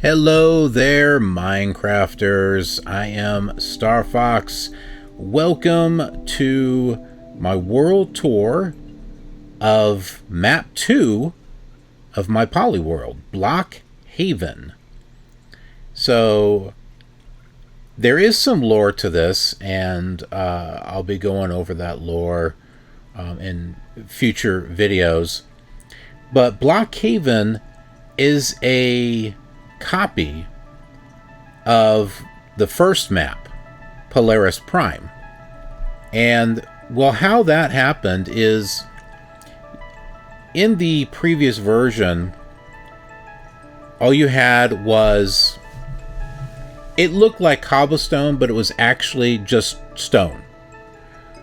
Hello there, Minecrafters. I am Star Fox. Welcome to my world tour of map 2 of my Polyworld, Block Haven. So there is some lore to this, and I'll be going over that lore in future videos. But Block Haven is a copy of the first map, Polaris Prime. And well, how that happened is in the previous version, all you had was, it looked like cobblestone, but it was actually just stone.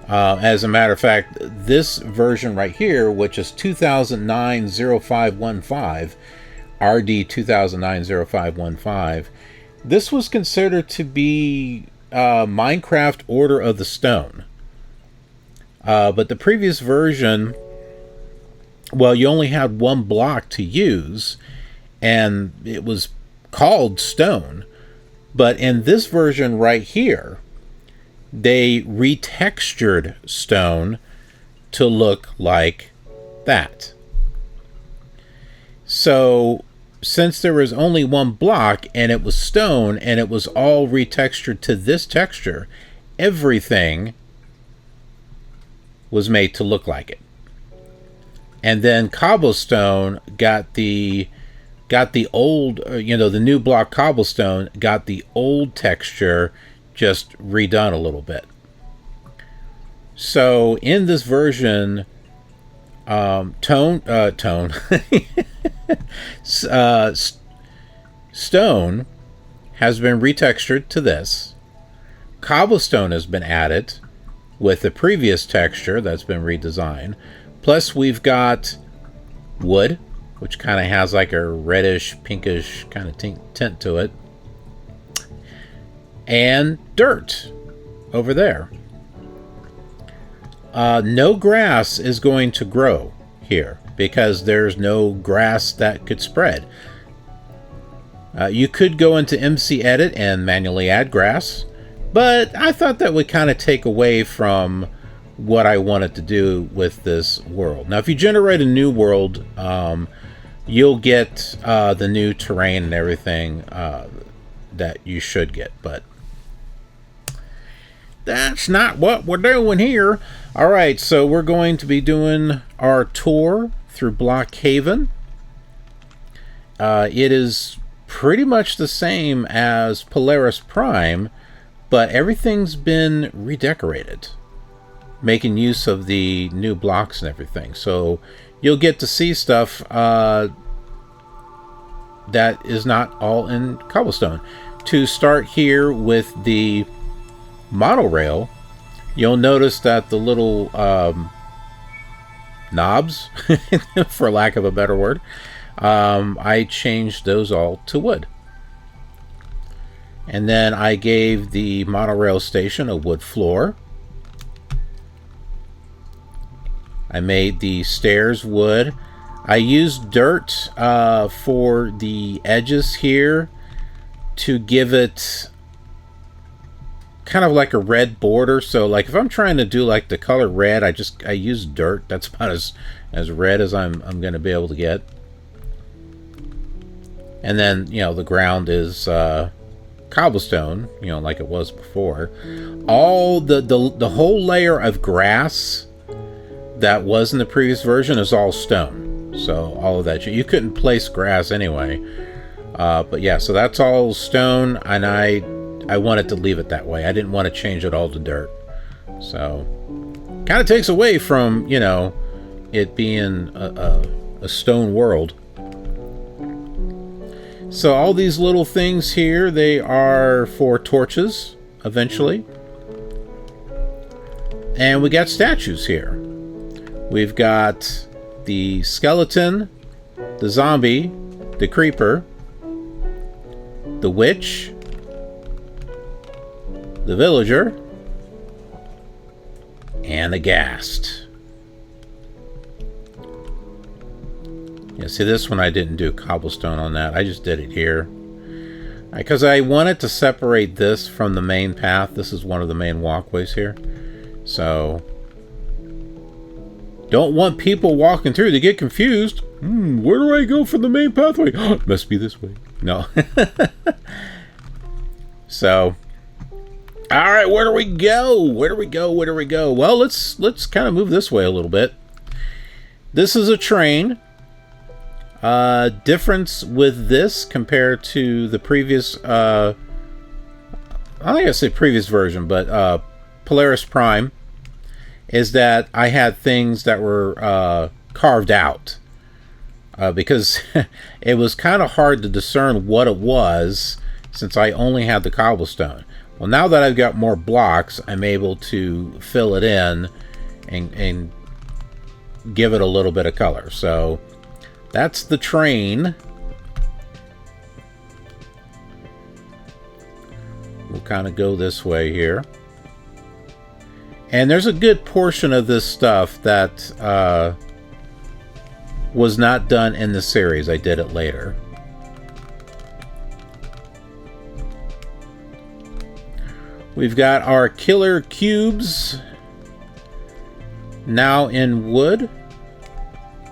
As a matter of fact, this version right here, which is 2009-0515, RD-20090515, this was considered to be Minecraft Order of the Stone. But the previous version, well, you only had one block to use, and it was called stone. But in this version right here, they retextured stone to look like that. So since there was only one block and it was stone and it was all retextured to this texture, everything was made to look like it. And then cobblestone got the old, the new block cobblestone got the old texture just redone a little bit. So in this version, stone has been retextured to this. Cobblestone has been added with the previous texture that's been redesigned. Plus we've got wood, which kind of has like a reddish, pinkish kind of tint to it. And dirt over there. No grass is going to grow here because there's no grass that could spread. You could go into MC Edit and manually add grass, but I thought that would kind of take away from what I wanted to do with this world. Now, if you generate a new world, you'll get the new terrain and everything that you should get, but that's not what we're doing here. All right, so we're going to be doing our tour through Block Haven. It is pretty much the same as Polaris Prime, but everything's been redecorated, making use of the new blocks and everything. So you'll get to see stuff that is not all in cobblestone. To start here with the monorail, you'll notice that the little knobs, for lack of a better word, I changed those all to wood. And then I gave the monorail station a wood floor. I made the stairs wood. I used dirt for the edges here to give it kind of like a red border. So like if I'm trying to do like the color red, I use dirt. That's about as red as I'm going to be able to get. And then, the ground is cobblestone, like it was before. All the whole layer of grass that was in the previous version is all stone. So all of that, you couldn't place grass anyway. But yeah, so that's all stone, and I wanted to leave it that way. I didn't want to change it all to dirt. So kind of takes away from, it being a stone world. So all these little things here, they are for torches eventually. And we got statues here. We've got the skeleton, the zombie, the creeper, the witch, the villager, and the ghast. Yeah, see, this one I didn't do cobblestone on that. I just did it here. Because I wanted to separate this from the main path. This is one of the main walkways here. So, don't want people walking through to get confused. Where do I go from the main pathway? It must be this way. No. So, all right, where do we go? Where do we go? Where do we go? Well, let's kind of move this way a little bit. This is a train. Difference with this compared to the previous, I don't think I say previous version, but Polaris Prime, is that I had things that were carved out. Because it was kind of hard to discern what it was since I only had the cobblestone. Well, now that I've got more blocks, I'm able to fill it in and give it a little bit of color. So that's the train. We'll kind of go this way here. And there's a good portion of this stuff that was not done in the series. I did it later. We've got our killer cubes now in wood.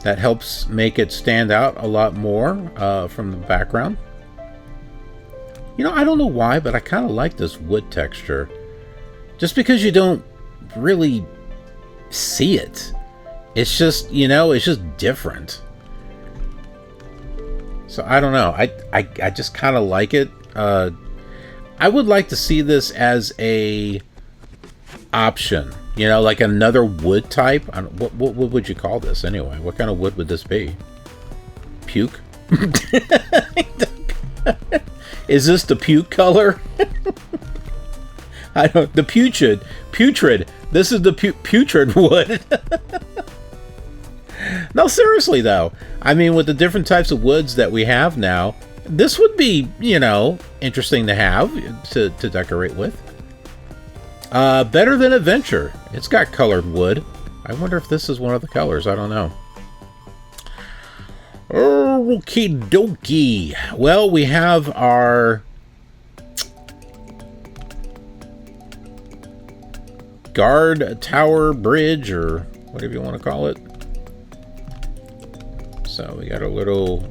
That helps make it stand out a lot more from the background. You know, I don't know why, but I kind of like this wood texture. Just because you don't really see it. It's just, you know, it's just different. So I don't know. I just kind of like it. I would like to see this as a option. You know, like another wood type. What would you call this anyway? What kind of wood would this be? Puke? Is this the puke color? I don't. The putrid. This is the putrid wood. No, seriously though. I mean, with the different types of woods that we have now, this would be, you know, interesting to have to decorate with. Better than Adventure. It's got colored wood. I wonder if this is one of the colors. I don't know. Okie dokie. Well, we have our guard tower bridge, or whatever you want to call it. So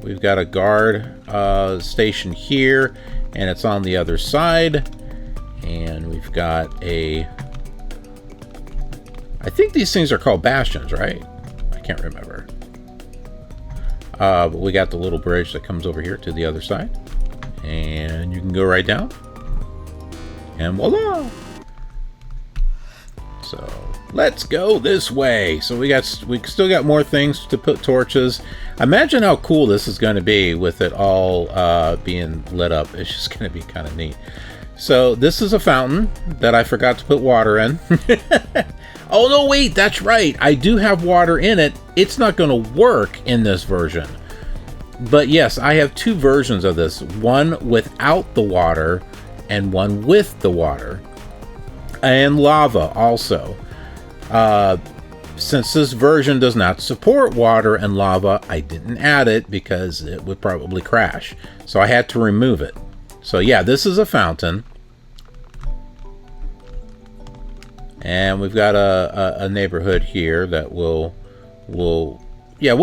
we've got a guard station here, and it's on the other side. And we've got I think these things are called bastions, right? I can't remember. But we got the little bridge that comes over here to the other side. And you can go right down. And voila! So let's go this way. So we still got more things to put torches. Imagine how cool this is going to be with it all being lit up. It's just going to be kind of neat. So this is a fountain that I forgot to put water in. Oh no, wait, that's right. I do have water in it. It's not going to work in this version. But yes, I have two versions of this. One without the water and one with the water. And lava also. Since this version does not support water and lava, I didn't add it because it would probably crash. So I had to remove it. So yeah, this is a fountain. And we've got a neighborhood here that we'll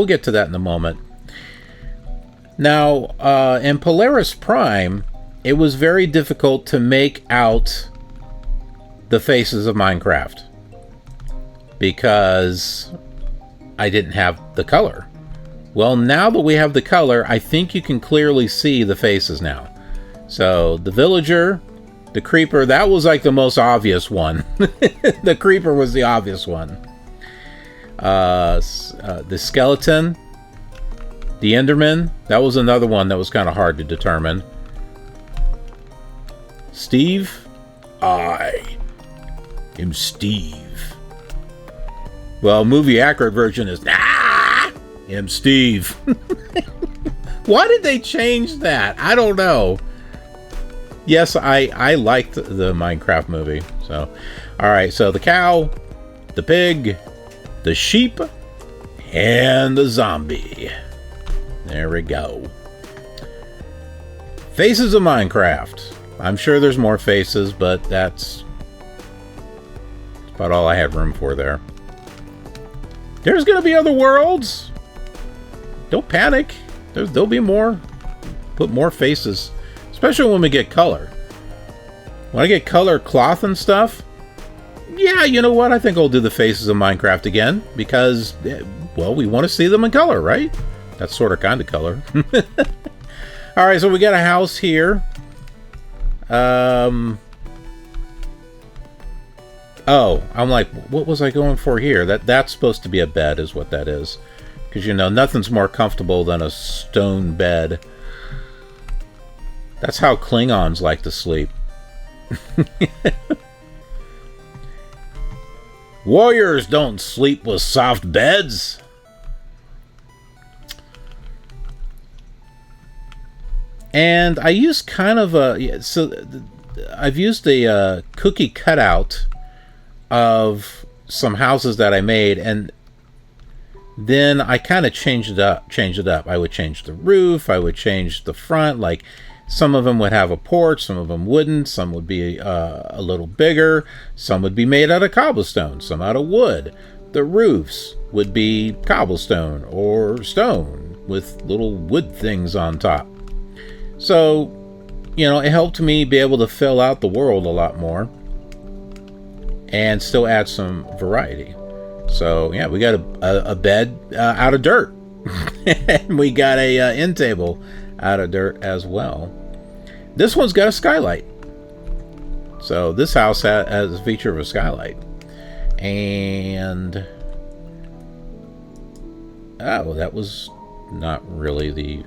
get to that in a moment. Now, in Polaris Prime, it was very difficult to make out the faces of Minecraft because I didn't have the color. Well, now that we have the color, I think you can clearly see the faces now. So the villager, the creeper, that was like the most obvious one. The creeper was the obvious one. The skeleton, the Enderman, that was another one that was kind of hard to determine. Steve, I am Steve. Well, movie accurate version is am Steve. Why did they change that? I don't know. Yes, I liked the Minecraft movie. So, all right. So the cow, the pig, the sheep, and the zombie. There we go. Faces of Minecraft. I'm sure there's more faces, but that's about all I had room for there. There's gonna be other worlds. Don't panic. There'll be more. Put more faces, especially when we get color. When I get color cloth and stuff, yeah, you know what? I think I'll do the faces of Minecraft again because, well, we want to see them in color, right? That's sort of kind of color. All right, so we got a house here. Oh, I'm like, what was I going for here? That's supposed to be a bed is what that is. Because, you know, nothing's more comfortable than a stone bed. That's how Klingons like to sleep. Warriors don't sleep with soft beds. And I used kind of a... So I've used a cookie cutout of some houses that I made, and then I kind of changed it up. I would change the roof, I would change the front, like some of them would have a porch, some of them wouldn't, some would be a little bigger, some would be made out of cobblestone, some out of wood. The roofs would be cobblestone or stone with little wood things on top. So, you know, it helped me be able to fill out the world a lot more and still add some variety. So, yeah, we got a bed out of dirt. And we got a end table out of dirt as well. This one's got a skylight. So this house has a feature of a skylight. And... oh, that was not really the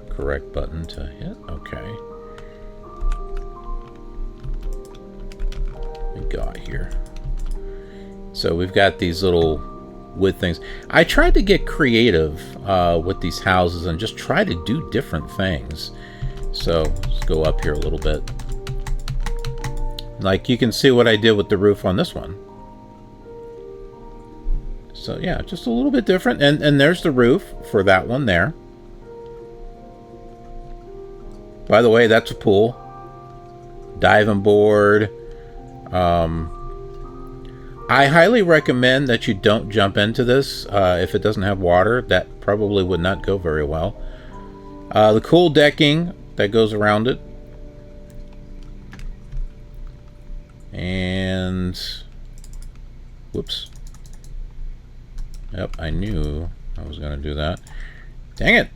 correct button to hit. Okay. What we got here? So we've got these little wood things. I tried to get creative with these houses and just try to do different things. So let's go up here a little bit. Like you can see what I did with the roof on this one. So yeah, just a little bit different. And there's the roof for that one there. By the way, that's a pool. Diving board. I highly recommend that you don't jump into this if it doesn't have water. That probably would not go very well. The cool decking that goes around it. And... whoops. Yep, I knew I was going to do that. Dang it!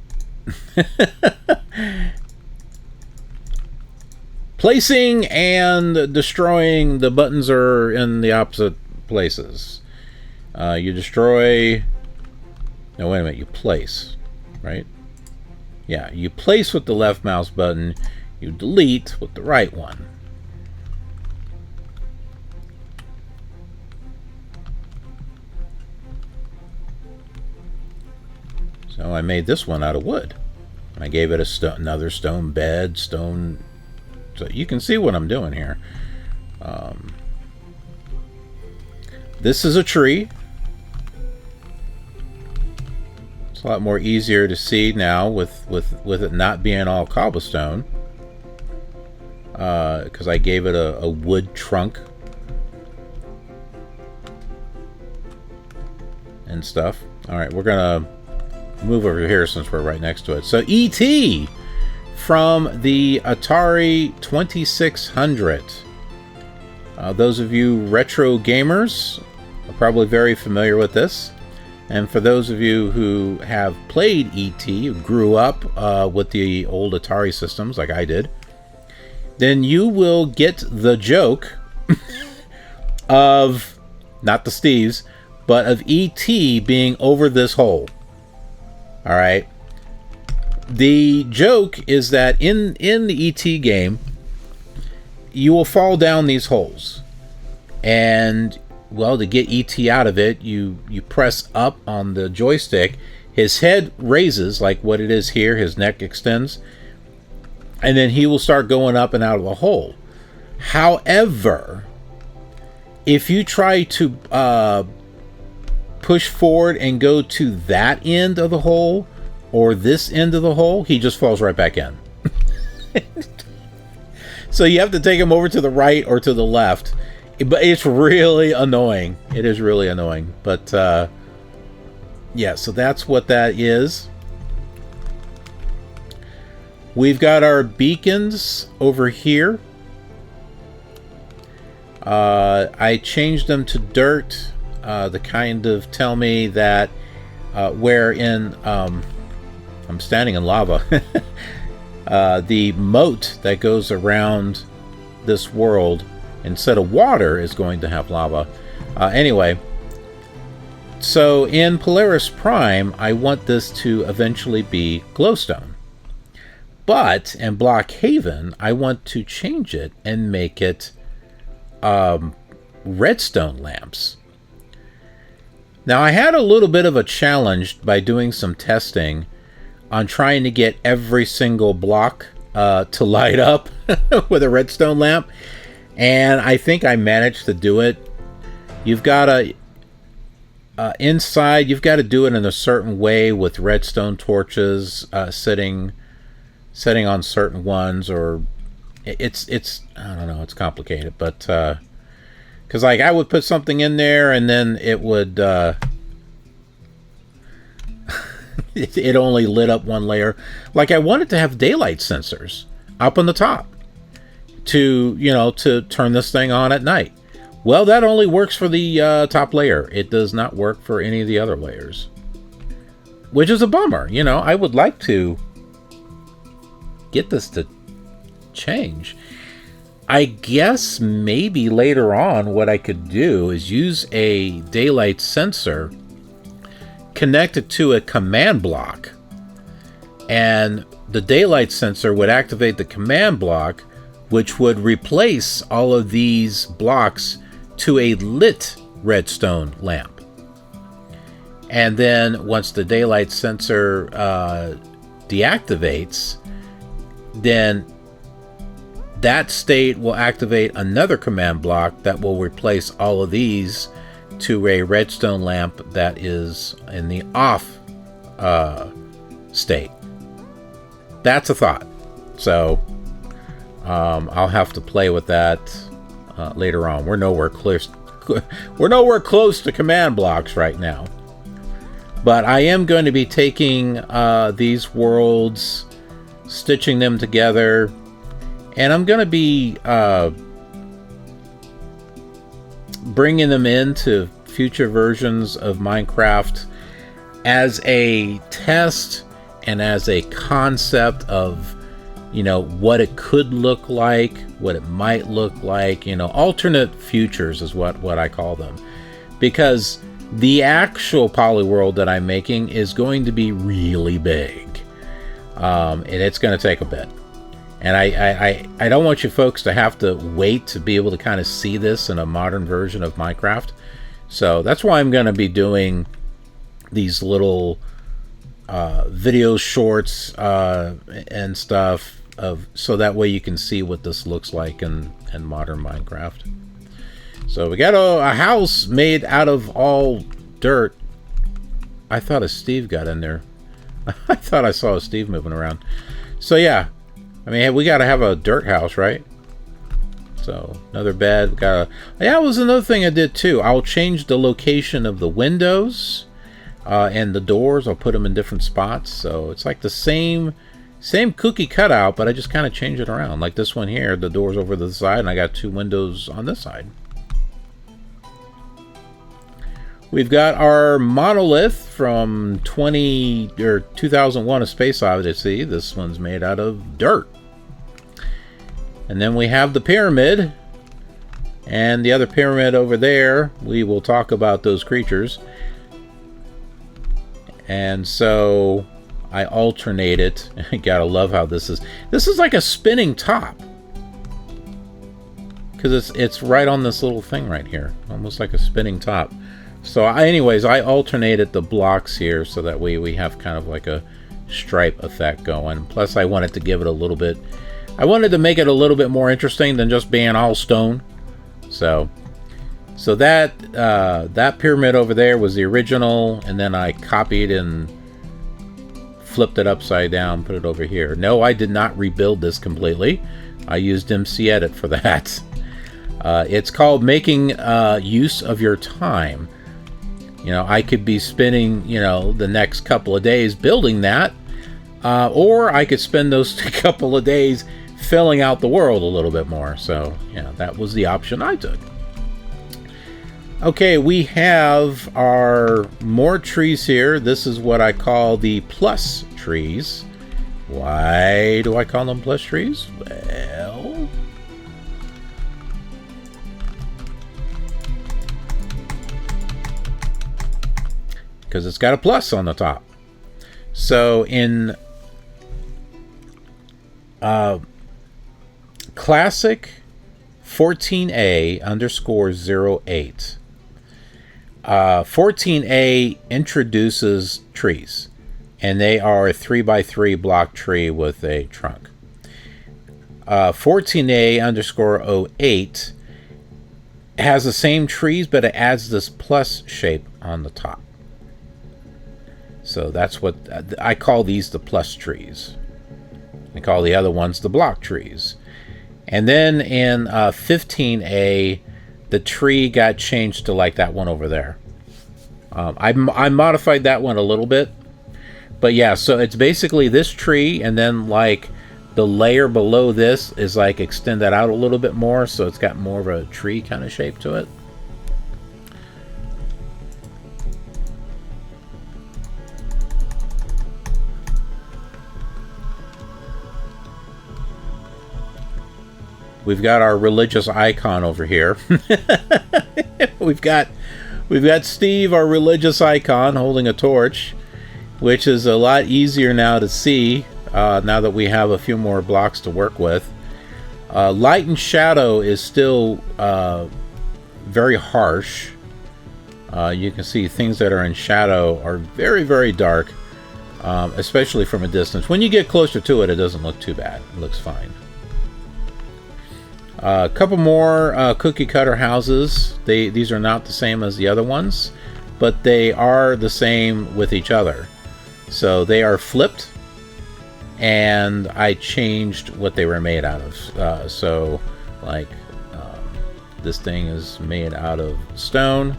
Placing and destroying, the buttons are in the opposite places. You destroy... no, wait a minute. You place, right? Yeah, you place with the left mouse button. You delete with the right one. So I made this one out of wood. I gave it another stone bed, stone... so you can see what I'm doing here. This is a tree. It's a lot more easier to see now with it not being all cobblestone. Because I gave it a wood trunk. And stuff. Alright, we're gonna move over here since we're right next to it. So E.T. from the Atari 2600. Those of you retro gamers are probably very familiar with this. And for those of you who have played E.T., who grew up with the old Atari systems like I did, then you will get the joke of, not the Steves, but of E.T. being over this hole. Alright? The joke is that in the E.T. game, you will fall down these holes. And, well, to get E.T. out of it, you press up on the joystick. His head raises, like what it is here. His neck extends. And then he will start going up and out of the hole. However, if you try to push forward and go to that end of the hole, or this end of the hole, he just falls right back in. So you have to take them over to the right or to the left. But it's really annoying. It is really annoying. But, yeah, so that's what that is. We've got our beacons over here. I changed them to dirt. The kind of tell me that where in... I'm standing in lava. The moat that goes around this world, instead of water, is going to have lava. Anyway, so in Polaris Prime, I want this to eventually be glowstone. But in Blockhaven, I want to change it and make it redstone lamps. Now, I had a little bit of a challenge by doing some testing on trying to get every single block to light up with a redstone lamp. And I think I managed to do it. You've got to... inside, you've got to do it in a certain way with redstone torches sitting on certain ones, or it's I don't know, it's complicated, but because like I would put something in there and then it would it only lit up one layer. Like I wanted to have daylight sensors up on the top to, you know, to turn this thing on at night. Well, that only works for the top layer. It does not work for any of the other layers, which is a bummer. You know, I would like to get this to change. I guess maybe later on what I could do is use a daylight sensor connected to a command block, and the daylight sensor would activate the command block, which would replace all of these blocks to a lit redstone lamp. And then once the daylight sensor deactivates, then that state will activate another command block that will replace all of these to a redstone lamp that is in the off state. That's a thought. So I'll have to play with that later on. We're nowhere close to command blocks right now. But I am going to be taking these worlds, stitching them together, and I'm going to be bringing them into future versions of Minecraft as a test and as a concept of, you know, what it could look like, what it might look like, you know, alternate futures is what I call them. Because the actual Polyworld that I'm making is going to be really big. And it's going to take a bit. And I don't want you folks to have to wait to be able to kind of see this in a modern version of Minecraft. So that's why I'm going to be doing these little video shorts and stuff, so that way you can see what this looks like in modern Minecraft. So we got a house made out of all dirt. I thought a Steve got in there. I thought I saw a Steve moving around. So yeah, I mean, we got to have a dirt house, right? So another bed. We got yeah, it was another thing I did too. I'll change the location of the windows and the doors. I'll put them in different spots. So it's like the same cookie cutout, but I just kind of change it around. Like this one here, the door's over to the side, and I got two windows on this side. We've got our monolith from 2001: A Space Odyssey. This one's made out of dirt. And then we have the pyramid, and the other pyramid over there. We will talk about those creatures. And so I alternate it. I gotta love how this is. This is like a spinning top, because it's right on this little thing right here, almost like a spinning top. So anyways, I alternated the blocks here so that way we have kind of like a stripe effect going. Plus I wanted to give it a little bit, I wanted to make it a little bit more interesting than just being all stone. So that pyramid over there was the original, and then I copied and flipped it upside down, put it over here. No, I did not rebuild this completely. I used MC Edit for that. It's called making use of your time. You know, I could be spending, you know, the next couple of days building that, or I could spend those couple of days filling out the world a little bit more. So, yeah, that was the option I took. Okay, we have our more trees here. This is what I call the plus trees. Why do I call them plus trees? Well, because it's got a plus on the top. So in classic 14A_08, 14A introduces trees, and they are a 3x3 block tree with a trunk. 14A_08 has the same trees, but it adds this plus shape on the top. So that's what I call these, the plus trees. I call the other ones the block trees. And then in 15A, the tree got changed to like that one over there. I modified that one a little bit. But yeah, so it's basically this tree, and then like the layer below this is like extended out a little bit more, so it's got more of a tree kind of shape to it. We've got our religious icon over here. We've got Steve, our religious icon, holding a torch, which is a lot easier now to see now that we have a few more blocks to work with. Light and shadow is still very harsh. You can see things that are in shadow are very, very dark, especially from a distance. When you get closer to it, it doesn't look too bad. It looks fine. A couple more cookie cutter houses. These are not the same as the other ones, but they are the same with each other. So they are flipped, and I changed what they were made out of. So like this thing is made out of stone,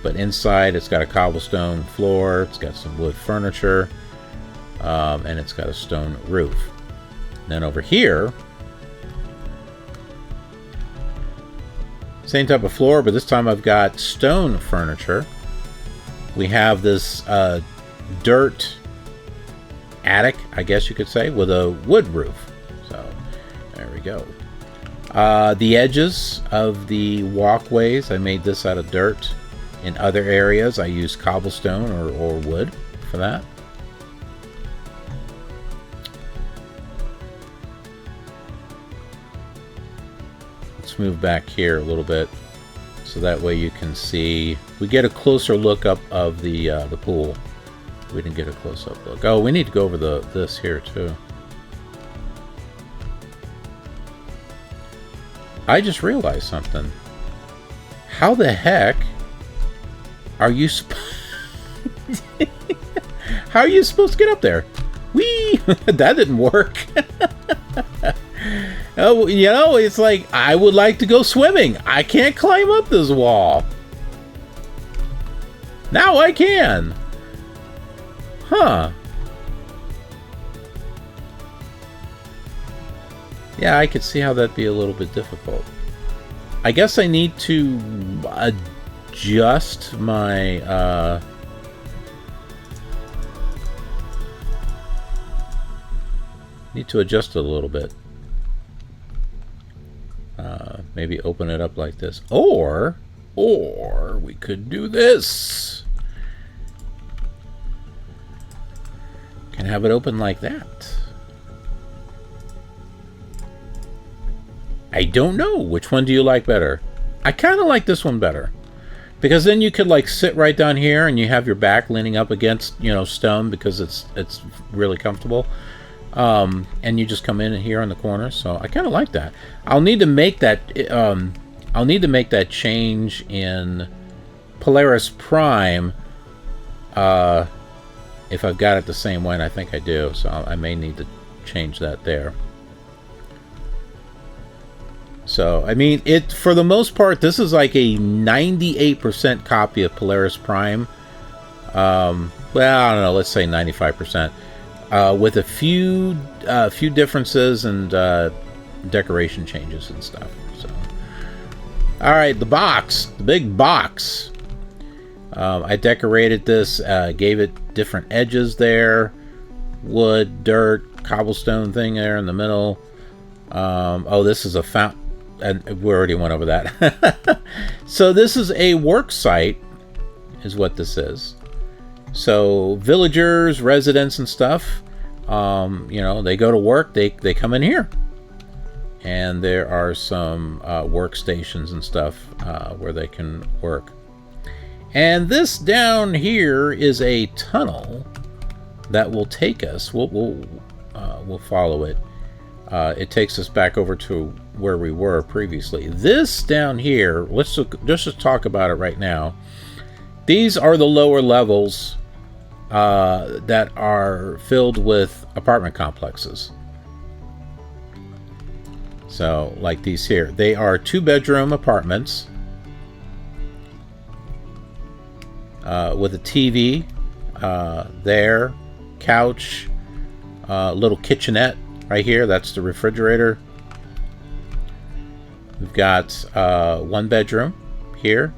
but inside it's got a cobblestone floor, it's got some wood furniture, and it's got a stone roof. And then over here, same type of floor, but this time I've got stone furniture. We have this dirt attic, I guess you could say, with a wood roof. So there we go. The edges of the walkways, I made this out of dirt. In other areas, I used cobblestone or wood for that. Let's move back here a little bit, so that way you can see. We get a closer look up of the pool. We didn't get a close-up look. Oh, we need to go over this here too. I just realized something. How the heck are you how are you supposed to get up there? Whee! That didn't work. Oh, you know, it's like, I would like to go swimming. I can't climb up this wall. Now I can. Huh. Yeah, I could see how that'd be a little bit difficult. I guess I need to adjust my need to adjust it a little bit. Maybe open it up like this, or we could do this. Can have it open like that. I don't know. Which one do you like better? I kind of like this one better, because then you could like sit right down here and you have your back leaning up against, you know, stone, because it's really comfortable. And you just come in here on the corner. So I kind of like that. I'll need to make that change in Polaris Prime If I've got it the same way, and I think I do, so I may need to change that there. So, I mean, for the most part, this is like a 98% copy of Polaris Prime. Well, I don't know, let's say 95%. With a few differences and decoration changes and stuff. So, all right, the box, the big box. I decorated this, gave it different edges there, wood, dirt, cobblestone thing there in the middle. Oh, this is a fountain, and we already went over that. So this is a work site, is what this is. So villagers, residents, and stuff, you know, they go to work, they come in here. And there are some workstations and stuff where they can work. And this down here is a tunnel that will take us. We'll follow it. It takes us back over to where we were previously. This down here, let's just talk about it right now. These are the lower levels that are filled with apartment complexes. So, like these here, they are 2-bedroom apartments with a TV there, couch, little kitchenette right here. That's the refrigerator. We've got 1 bedroom here.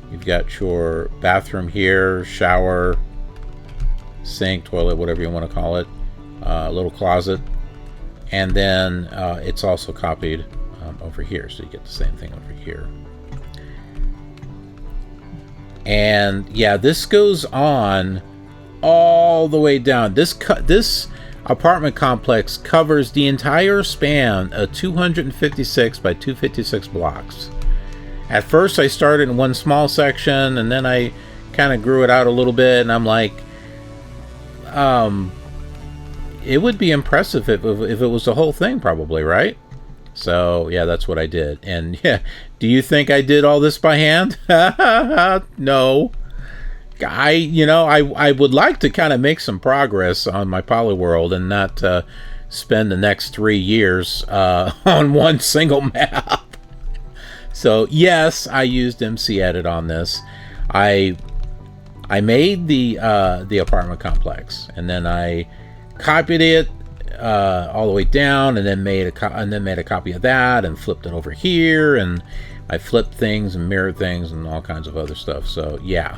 You've got your bathroom here, shower, sink, toilet, whatever you want to call it, little closet. And then it's also copied over here, so you get the same thing over here. And yeah, this goes on all the way down. This apartment complex covers the entire span of 256 by 256 blocks. At first, I started in one small section, and then I kind of grew it out a little bit, and I'm like, it would be impressive if it was the whole thing, probably, right? So, yeah, that's what I did. And, yeah, do you think I did all this by hand? No. I would like to kind of make some progress on my Polyworld and not spend the next 3 years on one single map. So, yes, I used MC Edit on this. I made the apartment complex, and then I copied it all the way down, and then made a copy of that, and flipped it over here, and I flipped things and mirrored things and all kinds of other stuff. So yeah,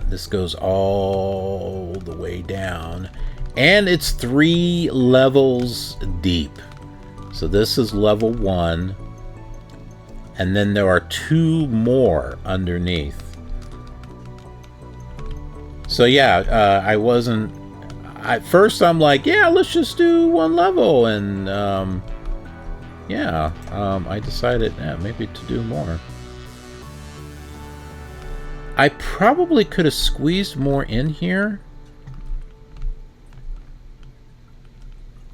this goes all the way down, and it's 3 levels deep. So this is level 1, and then there are 2 more underneath. So yeah, at first I'm like, yeah, let's just do 1 level, and I decided maybe to do more. I probably could have squeezed more in here.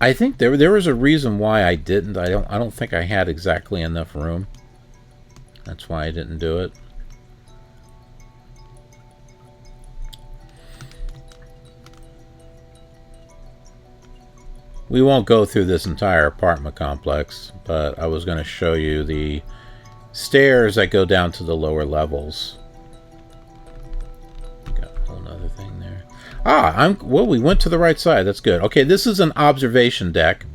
I think there was a reason why I didn't. I don't think I had exactly enough room. That's why I didn't do it. We won't go through this entire apartment complex, but I was going to show you the stairs that go down to the lower levels. Got a whole other thing there. Well, we went to the right side. That's good. Okay, this is an observation deck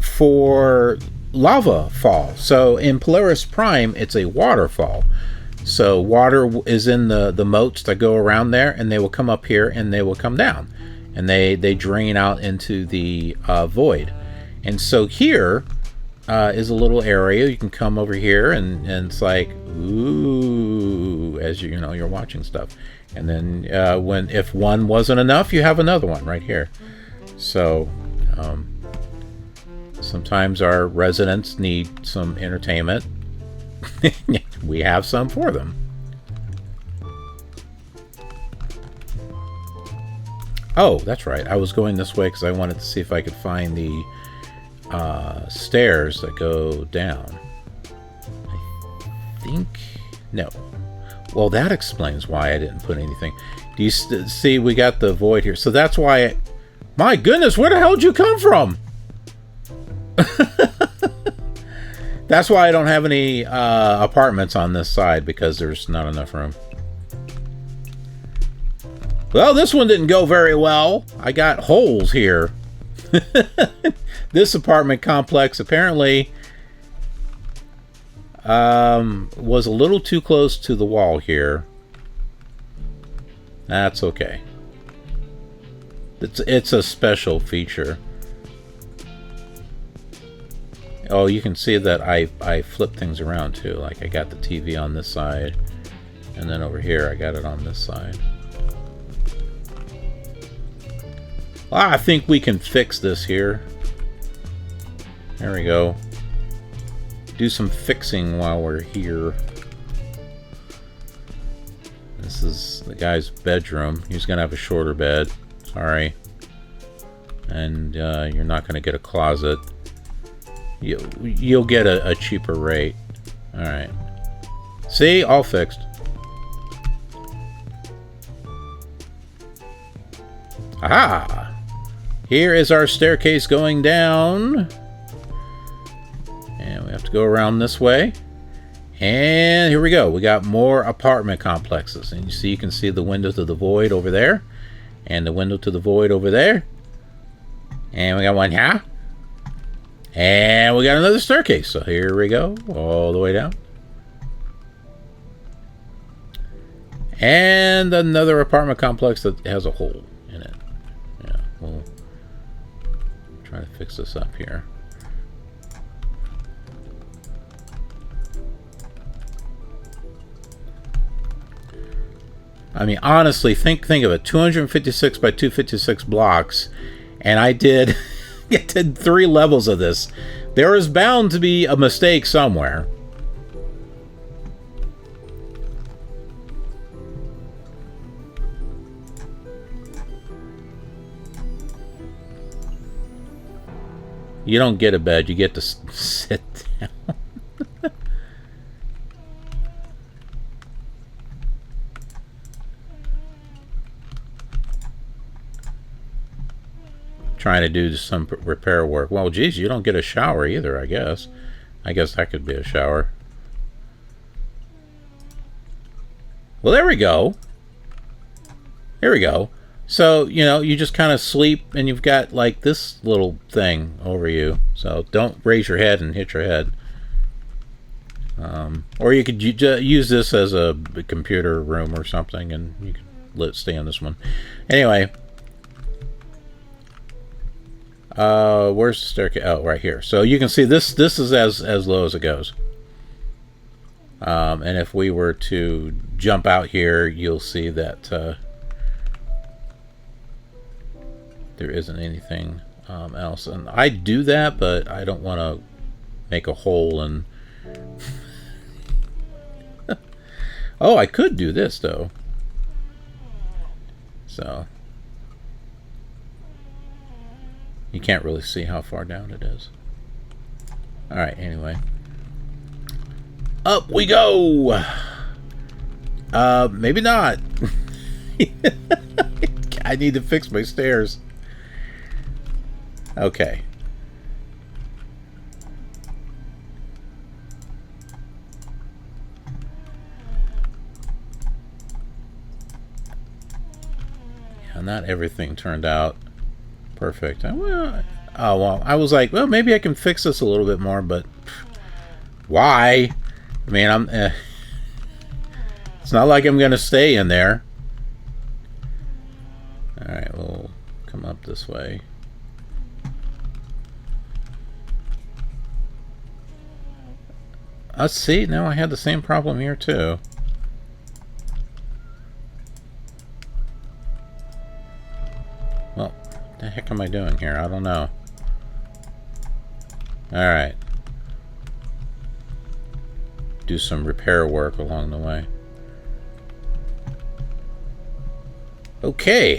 for lava fall. So in Polaris Prime, it's a waterfall. So water is in the moats that go around there, and they will come up here and they will come down. And they drain out into the void. And so here is a little area. You can come over here, and it's like, ooh, as you're watching stuff. And then if one wasn't enough, you have another one right here. So sometimes our residents need some entertainment. We have some for them. Oh, that's right. I was going this way because I wanted to see if I could find the stairs that go down. I think... No. Well, that explains why I didn't put anything. Do you see we got the void here? So that's why my goodness, where the hell did you come from? That's why I don't have any apartments on this side, because there's not enough room. Well, this one didn't go very well. I got holes here. This apartment complex apparently was a little too close to the wall here. That's okay. It's a special feature. Oh, you can see that I flip things around too. Like I got the TV on this side, and then over here I got it on this side. Well, I think we can fix this here. There we go. Do some fixing while we're here. This is the guy's bedroom. He's gonna have a shorter bed. Sorry. And you're not gonna get a closet. You'll get a cheaper rate. Alright. See? All fixed. Aha! Here is our staircase going down. And we have to go around this way. And here we go. We got more apartment complexes. And you can see the window to the void over there. And the window to the void over there. And we got one here. And we got another staircase. So here we go. All the way down. And another apartment complex that has a hole in it. Yeah, we'll try to fix this up here. I mean, honestly, think of it. 256 by 256 blocks, and I did 3 levels of this. There is bound to be a mistake somewhere. You don't get a bed, you get to sit down. Trying to do some repair work. Well, geez, you don't get a shower either, I guess. I guess that could be a shower. Well, there we go. Here we go. So, you know, you just kind of sleep and you've got like this little thing over you. So don't raise your head and hit your head. Or you could use this as a computer room or something, and you could stay on this one. Anyway. Where's the staircase? Oh, right here. So you can see this is as low as it goes. And if we were to jump out here, you'll see that there isn't anything else. And I do that, but I don't want to make a hole and oh, I could do this though. So you can't really see how far down it is. Alright, anyway. Up we go! Maybe not. I need to fix my stairs. Okay. Yeah, not everything turned out perfect. Well, oh, well, I was like, well, maybe I can fix this a little bit more, but why? I mean, it's not like I'm gonna stay in there. Alright, we'll come up this way. Let's see, now I had the same problem here too. Well, what the heck am I doing here? I don't know. Alright. Do some repair work along the way. Okay,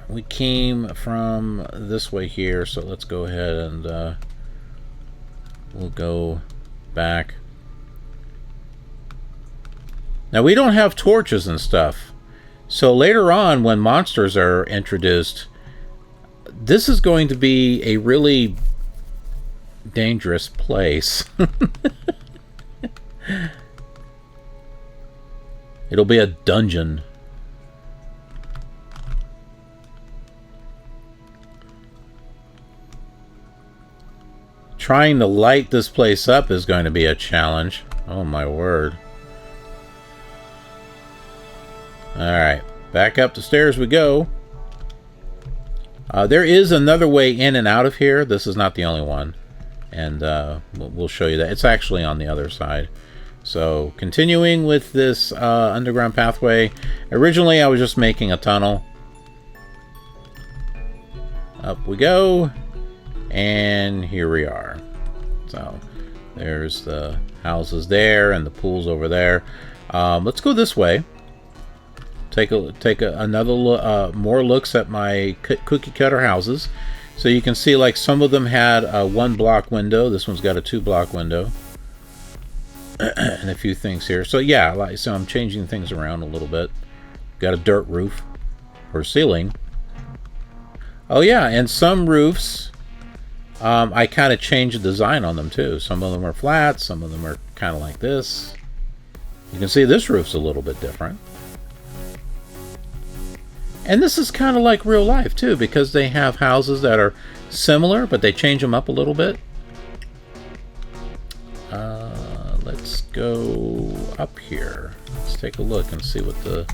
we came from this way here, so let's go ahead and we'll go back. Now, we don't have torches and stuff. So later on, when monsters are introduced, this is going to be a really dangerous place. It'll be a dungeon. Trying to light this place up is going to be a challenge. Oh my word. Alright, back up the stairs we go. There is another way in and out of here. This is not the only one. And we'll show you that. It's actually on the other side. So, continuing with this underground pathway. Originally, I was just making a tunnel. Up we go. And here we are. So, there's the houses there and the pools over there. Let's go this way. Take another more looks at my cookie cutter houses. So you can see, like, some of them had a 1-block window. This one's got a 2-block window. And a few things here. So yeah, so I'm changing things around a little bit. Got a dirt roof or ceiling. Oh yeah, and some roofs, I kind of changed the design on them too. Some of them are flat, some of them are kind of like this. You can see this roof's a little bit different. And this is kind of like real life too, because they have houses that are similar, but they change them up a little bit. Let's go up here. Let's take a look and see what the...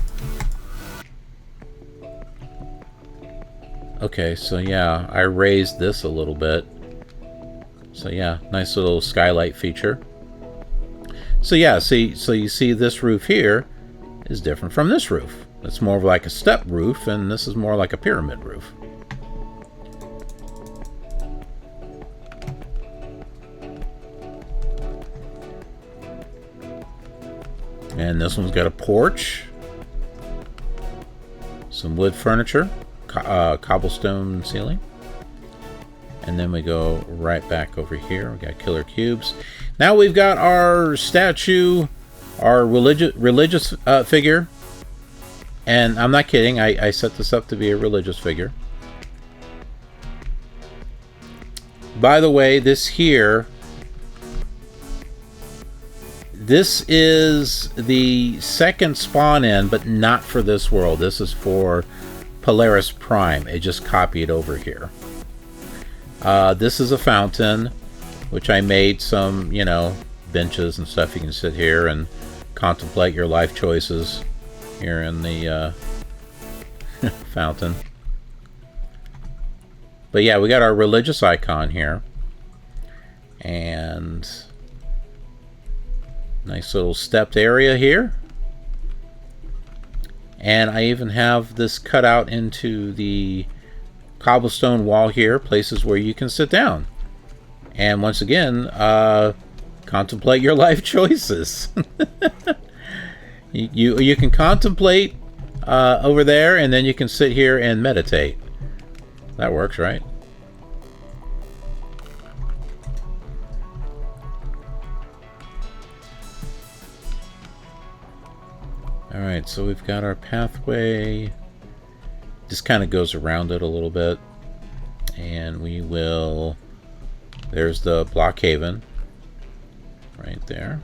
Okay, so yeah, I raised this a little bit. So yeah, nice little skylight feature. So yeah, so you see this roof here is different from this roof. It's more of like a step roof, and this is more like a pyramid roof. And this one's got a porch, some wood furniture, cobblestone ceiling. And then we go right back over here. We got killer cubes. Now we've got our statue, our religious figure. And I'm not kidding, I set this up to be a religious figure. By the way, this here, this is the second spawn in, but not for this world. This is for Polaris Prime. It just copied over here. This is a fountain, which I made some, you know, benches and stuff. You can sit here and contemplate your life choices here in the fountain. But yeah, we got our religious icon here. And nice little stepped area here. And I even have this cut out into the cobblestone wall here, places where you can sit down. And once again, contemplate your life choices. You can contemplate over there, and then you can sit here and meditate. That works, right? Alright, so we've got our pathway. Just kind of goes around it a little bit. And we will... There's the block haven. Right there.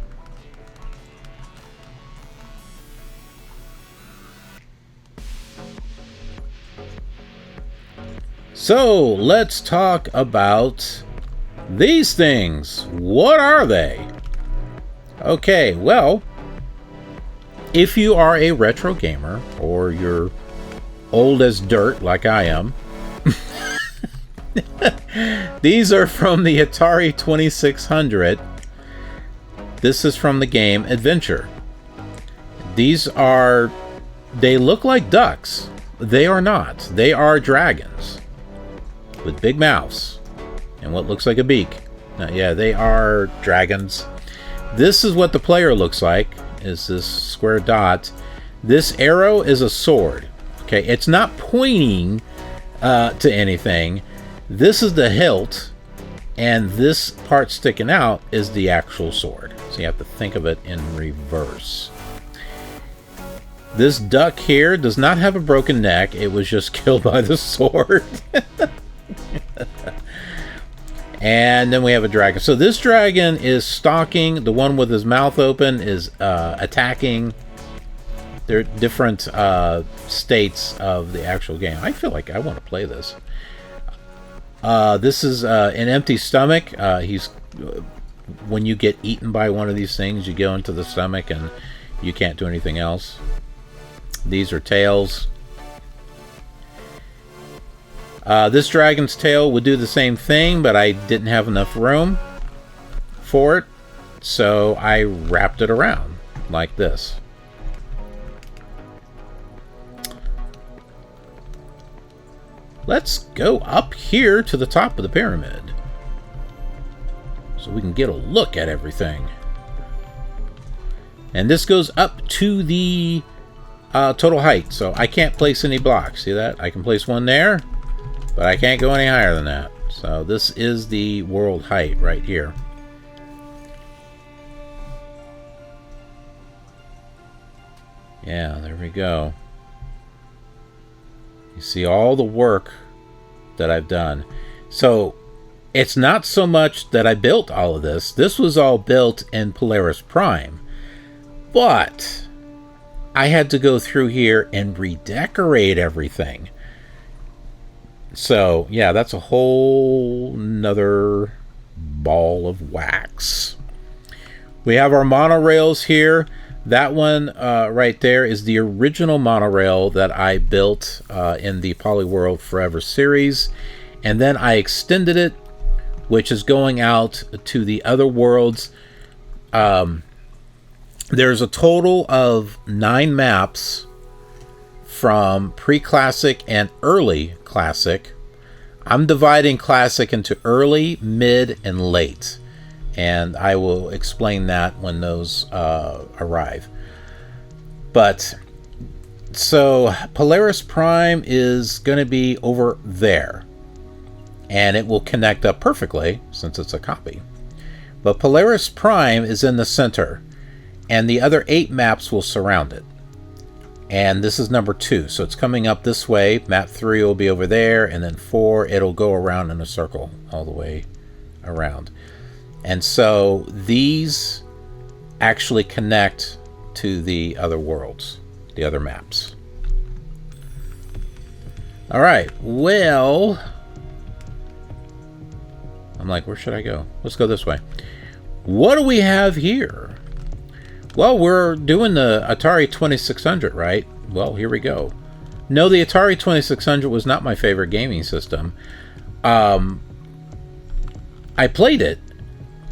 So, let's talk about these things. What are they? Okay, well, if you are a retro gamer, or you're old as dirt like I am, these are from the Atari 2600. This is from the game Adventure. These are... They look like ducks. They are not. They are dragons with big mouths and what looks like a beak. Now, yeah, they are dragons. This is what the player looks like, is this square dot. This arrow is a sword. Okay, it's not pointing to anything. This is the hilt, and this part sticking out is the actual sword. So you have to think of it in reverse. This duck here does not have a broken neck. It was just killed by the sword. And then we have a dragon. So this dragon is stalking. The one with his mouth open is attacking. There are different states of the actual game. I feel like I want to play this. This is an empty stomach. When you get eaten by one of these things, you go into the stomach and you can't do anything else. These are tails. This dragon's tail would do the same thing, but I didn't have enough room for it, so I wrapped it around like this. Let's go up here to the top of the pyramid so we can get a look at everything. And this goes up to the total height, so I can't place any blocks. See that? I can place one there, but I can't go any higher than that. So this is the world height right here. Yeah, there we go. You see all the work that I've done. So it's not so much that I built all of this. This was all built in Polaris Prime. But I had to go through here and redecorate everything. So, yeah, that's a whole nother ball of wax. We have our monorails here. That one right there is the original monorail that I built in the Polyworld Forever series. And then I extended it, which is going out to the other worlds. There's a total of 9 maps from pre-classic and early classic. I'm dividing classic into early, mid, and late. And I will explain that when those arrive. But, so, Polaris Prime is going to be over there. And it will connect up perfectly, since it's a copy. But Polaris Prime is in the center. And the other 8 maps will surround it. And this is number 2. So it's coming up this way. Map 3 will be over there. And then 4, it'll go around in a circle all the way around. And so these actually connect to the other worlds, the other maps. All right, well, I'm like, where should I go? Let's go this way. What do we have here? Well, we're doing the Atari 2600, right? Well, here we go. No, the Atari 2600 was not my favorite gaming system. I played it.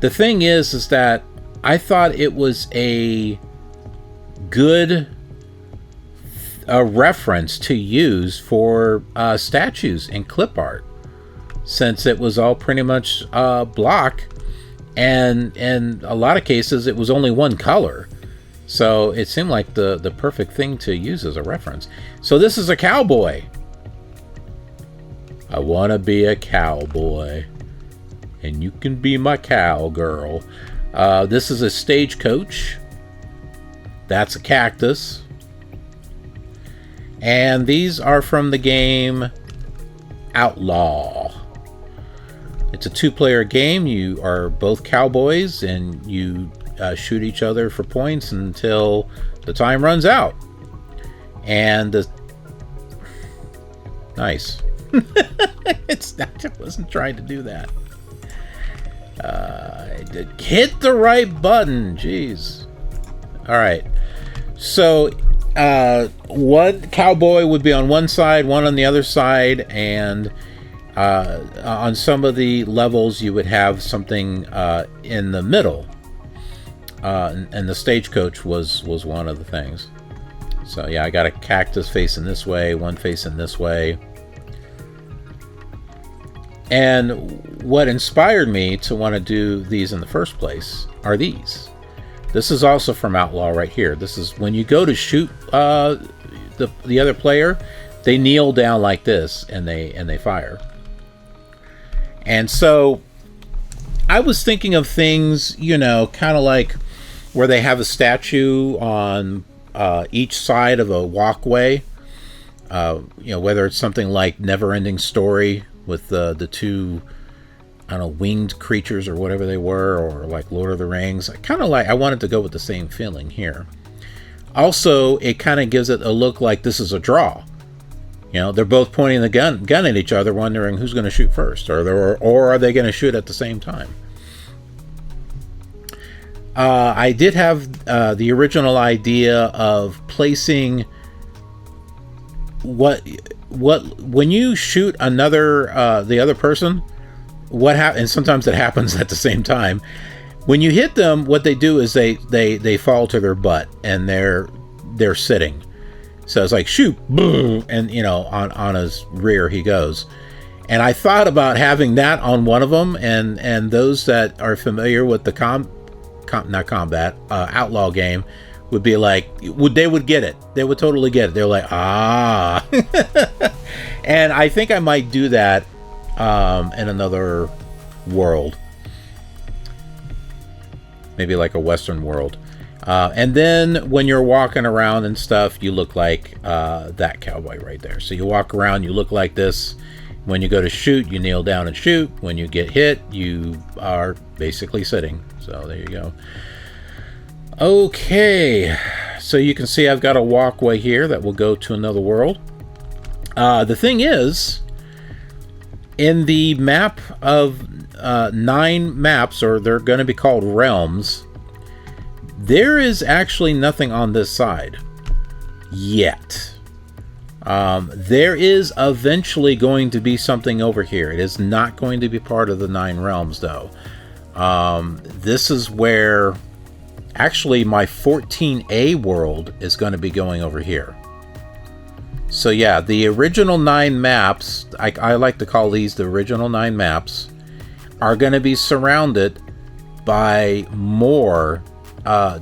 The thing is that I thought it was a good reference to use for statues and clip art, since it was all pretty much block, and in a lot of cases it was only one color. So it seemed like the perfect thing to use as a reference. So this is a cowboy. I want to be a cowboy. And you can be my cowgirl. This is a stagecoach. That's a cactus. And these are from the game Outlaw. It's a 2-player game. You are both cowboys and you shoot each other for points until the time runs out. And nice. I wasn't trying to do that. I did hit the right button. Jeez. All right. So one cowboy would be on one side, one on the other side, and on some of the levels you would have something in the middle. And the stagecoach was one of the things. So yeah, I got a cactus facing this way, one facing this way. And what inspired me to want to do these in the first place are these. This is also from Outlaw right here. This is when you go to shoot the other player, they kneel down like this and they fire. And so I was thinking of things, kind of like where they have a statue on each side of a walkway. Whether it's something like Never-Ending Story with the two, I don't know, winged creatures or whatever they were, or like Lord of the Rings. I wanted to go with the same feeling here. Also, it kind of gives it a look like this is a draw. They're both pointing the gun at each other, wondering who's going to shoot first, or are they going to shoot at the same time. I did have the original idea of placing when you shoot the other person, what happens, and sometimes it happens at the same time. When you hit them, what they do is they fall to their butt and they're sitting. So it's like shoot, boom, and on his rear he goes. And I thought about having that on one of them, and those that are familiar with the outlaw game would be like, they would get it. They would totally get it. They're like, ah. And I think I might do that in another world. Maybe like a Western world. And then when you're walking around and stuff, you look like that cowboy right there. So you walk around, you look like this. When you go to shoot, you kneel down and shoot. When you get hit, you are basically sitting. So there you go. Okay, so you can see I've got a walkway here that will go to another world. The thing is, in the map of 9 maps, or they're going to be called realms, there is actually nothing on this side yet. There is eventually going to be something over here. It is not going to be part of the 9 realms, though. This is where actually my 14A world is going to be going over here. So yeah, the original 9 maps, I like to call these the original 9 maps, are going to be surrounded by more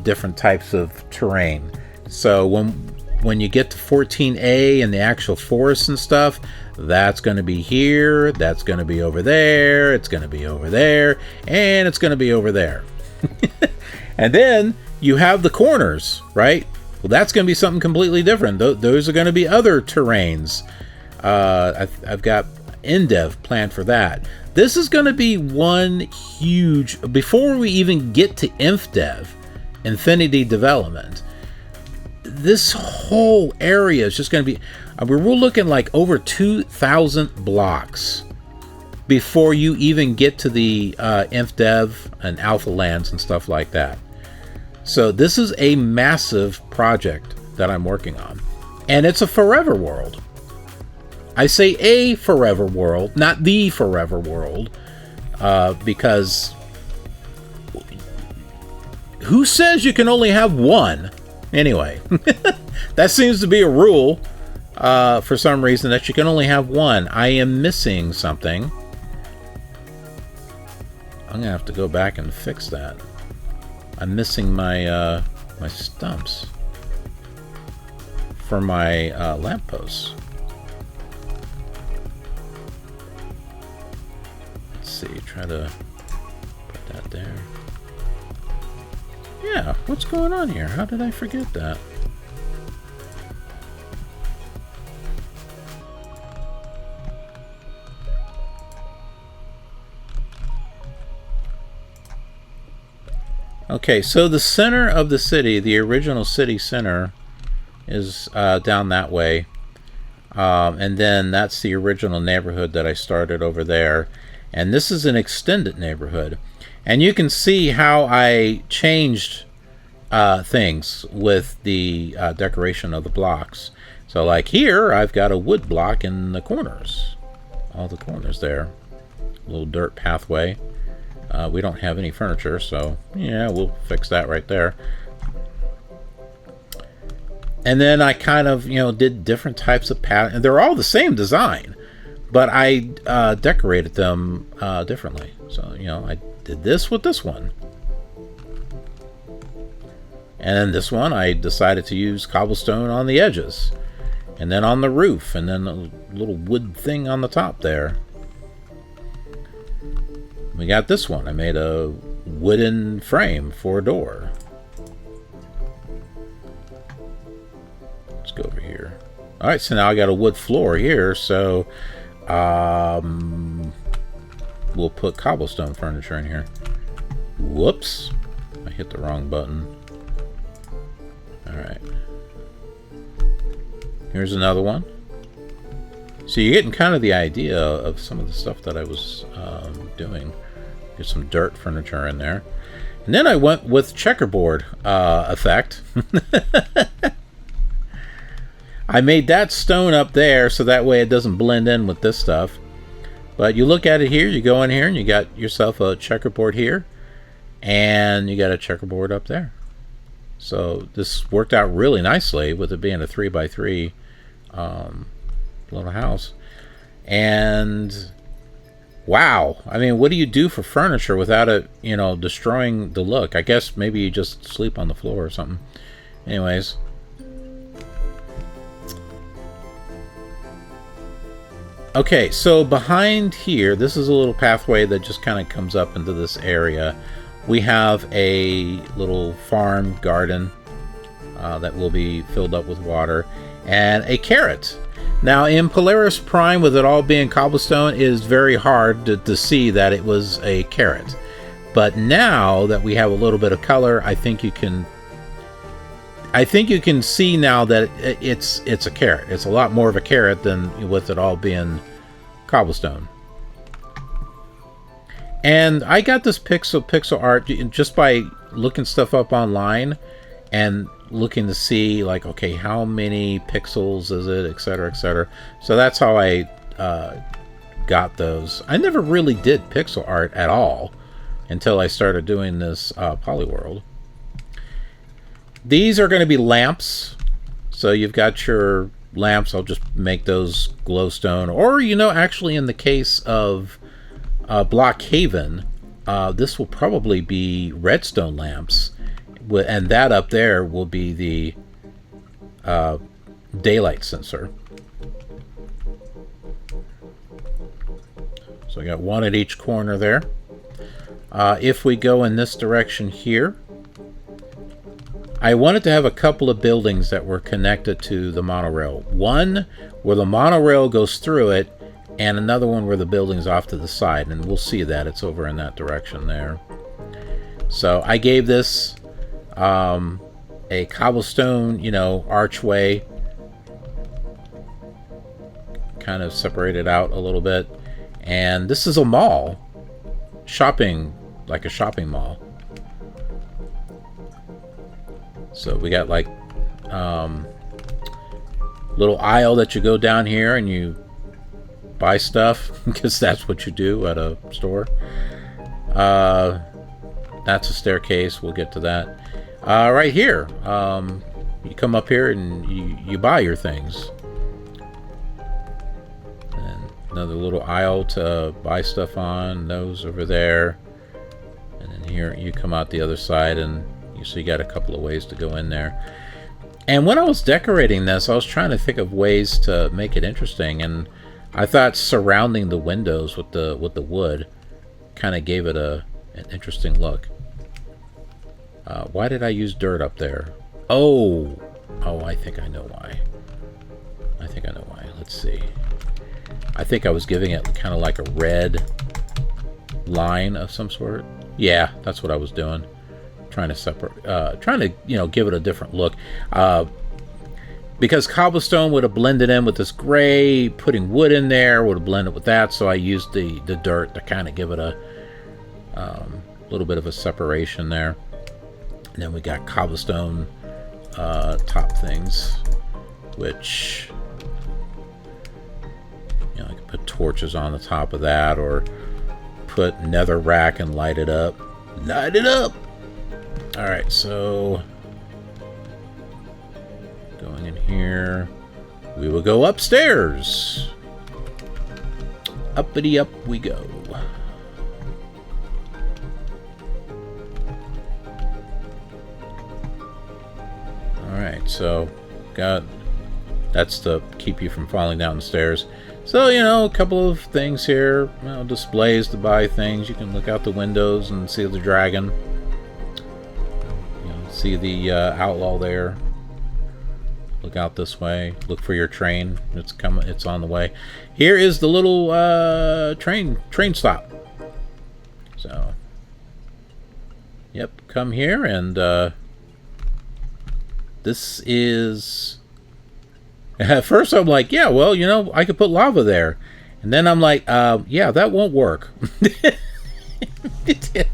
different types of terrain. So when you get to 14A and the actual forests and stuff, that's going to be here, that's going to be over there, it's going to be over there, and it's going to be over there. And then you have the corners, right? Well, that's going to be something completely different. Those are going to be other terrains. I've got InDev planned for that. This is going to be one huge... Before we even get to InfDev, Infinity Development, this whole area is just going to be... We're looking like over 2,000 blocks before you even get to the InfDev and Alpha Lands and stuff like that. So this is a massive project that I'm working on. And it's a forever world. I say a forever world, not the forever world, because who says you can only have one? Anyway, that seems to be a rule for some reason, that you can only have one. I am missing something. I'm going to have to go back and fix that. I'm missing my my stumps for my lampposts. Let's see, try to put that there. Yeah, what's going on here? How did I forget that? Okay, so the center of the city, the original city center, is down that way. And then that's the original neighborhood that I started over there. And this is an extended neighborhood. And you can see how I changed things with the decoration of the blocks. So like here, I've got a wood block in the corners. All the corners there. A little dirt pathway. We don't have any furniture, so yeah, we'll fix that right there. And then I kind of, did different types of patterns. They're all the same design, but I decorated them differently. So, I did this with this one. And then this one, I decided to use cobblestone on the edges. And then on the roof, and then a little wood thing on the top there. We got this one. I made a wooden frame for a door. All right, so now I got a wood floor here, so we'll put cobblestone furniture in here. Whoops, I hit the wrong button. All right, here's another one. So you're getting kind of the idea of some of the stuff that I was doing. Get some dirt furniture in there. And then I went with checkerboard effect. I made that stone up there so that way it doesn't blend in with this stuff. But you look at it here, you go in here and you got yourself a checkerboard here. And you got a checkerboard up there. So this worked out really nicely with it being a 3x3 little house. And wow, I mean, what do you do for furniture without it, you know, destroying the look? I guess maybe you just sleep on the floor or something. Anyways, okay, so behind here, this is a little pathway that just kind of comes up into this area. We have a little farm garden that will be filled up with water, and a carrot. Now, in Polaris Prime, with it all being cobblestone, it is very hard to see that it was a carrot. But now that we have a little bit of color, I think you can see now that it's a carrot. It's a lot more of a carrot than with it all being cobblestone. And I got this pixel art just by looking stuff up online and looking to see, like, okay, how many pixels is it, etc., etc. So that's how I got those. I never really did pixel art at all until I started doing this Polyworld. These are going to be lamps. So you've got your lamps. I'll just make those glowstone. Or, you know, actually in the case of Blockhaven, this will probably be redstone lamps, and that up there will be the daylight sensor. So I got one at each corner there. If we go in this direction here, I wanted to have a couple of buildings that were connected to the monorail. One where the monorail goes through it, and another one where the building's off to the side, and we'll see that it's over in that direction there. So I gave this a cobblestone, you know, archway, kind of separated out a little bit, and this is a mall, like a shopping mall. So we got like little aisle that you go down here and you buy stuff, because that's what you do at a store. That's a staircase. We'll get to that. Right here, you come up here and you buy your things. And another little aisle to buy stuff on. Those over there. And then here you come out the other side, and you got a couple of ways to go in there. And when I was decorating this, I was trying to think of ways to make it interesting, and I thought surrounding the windows with the wood kind of gave it an interesting look. Why did I use dirt up there? Oh, I think I know why. Let's see. I think I was giving it kind of like a red line of some sort. Yeah, that's what I was doing. Trying to you know, give it a different look. Because cobblestone would have blended in with this gray, putting wood in there would have blended with that, so I used the dirt to kind of give it a little bit of a separation there. And then we got cobblestone top things, which, you know, I could put torches on the top of that, or put nether rack and light it up. Light it up! Alright, so going in here, we will go upstairs. Uppity up we go. Alright, so that's to keep you from falling down the stairs. So, you know, a couple of things here, you know, displays to buy things. You can look out the windows and see the dragon. You know, see the outlaw there. Look out this way. Look for your train. It's coming. It's on the way. Here is the little train stop. So, yep, come here, and this is. At first, I'm like, yeah, well, you know, I could put lava there, and then I'm like, yeah, that won't work.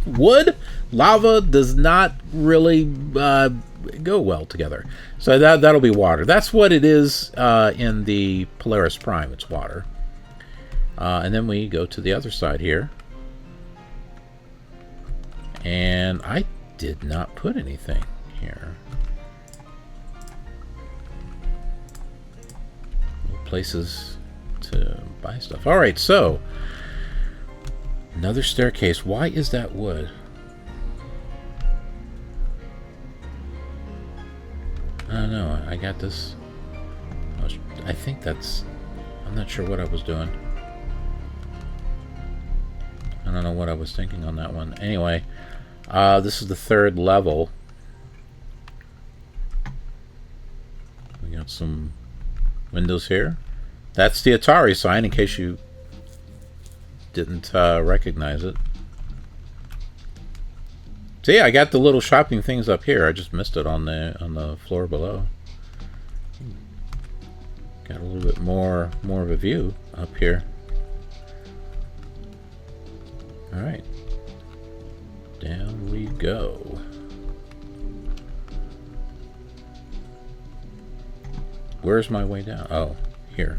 Wood, lava does not really go well together. So that'll be water. That's what it is in the Polaris Prime. It's water. And then we go to the other side here. And I did not put anything here. Places to buy stuff. All right, so another staircase. Why is that wood? I don't know. I got this. I think that's. I'm not sure what I was doing. I don't know what I was thinking on that one. Anyway, this is the third level. We got some windows here. That's the Atari sign, in case you didn't recognize it. See, I got the little shopping things up here. I just missed it on the floor below. Got a little bit more of a view up here. All right, down we go. Where's my way down? Oh, here.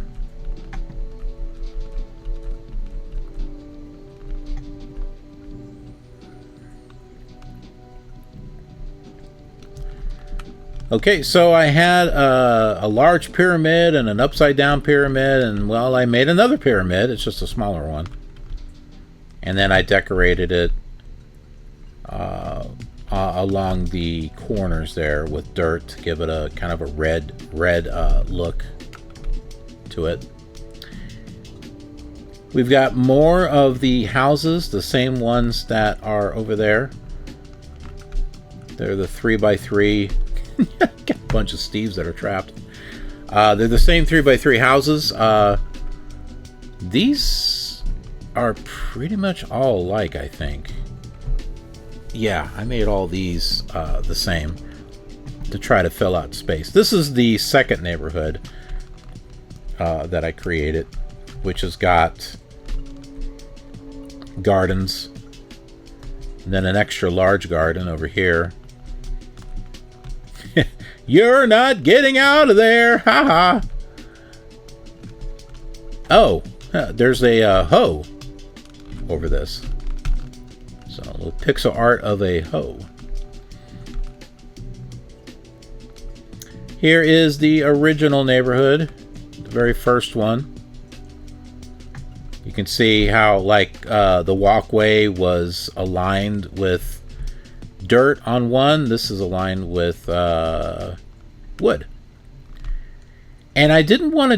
Okay, so I had a large pyramid and an upside down pyramid, and well, I made another pyramid. It's just a smaller one. And then I decorated it along the corners there with dirt to give it a kind of a red look to it. We've got more of the houses, the same ones that are over there. They're the 3x3. Got a bunch of Steves that are trapped. They're the same 3x3 houses. These are pretty much all alike, I think. Yeah, I made all these the same to try to fill out space. This is the second neighborhood that I created, which has got gardens, and then an extra large garden over here. You're not getting out of there! Ha ha! Oh, there's a hoe over this. So a little pixel art of a hoe. Here is the original neighborhood, the very first one. You can see how, like, the walkway was aligned with dirt on one. This is aligned with wood. And I did not want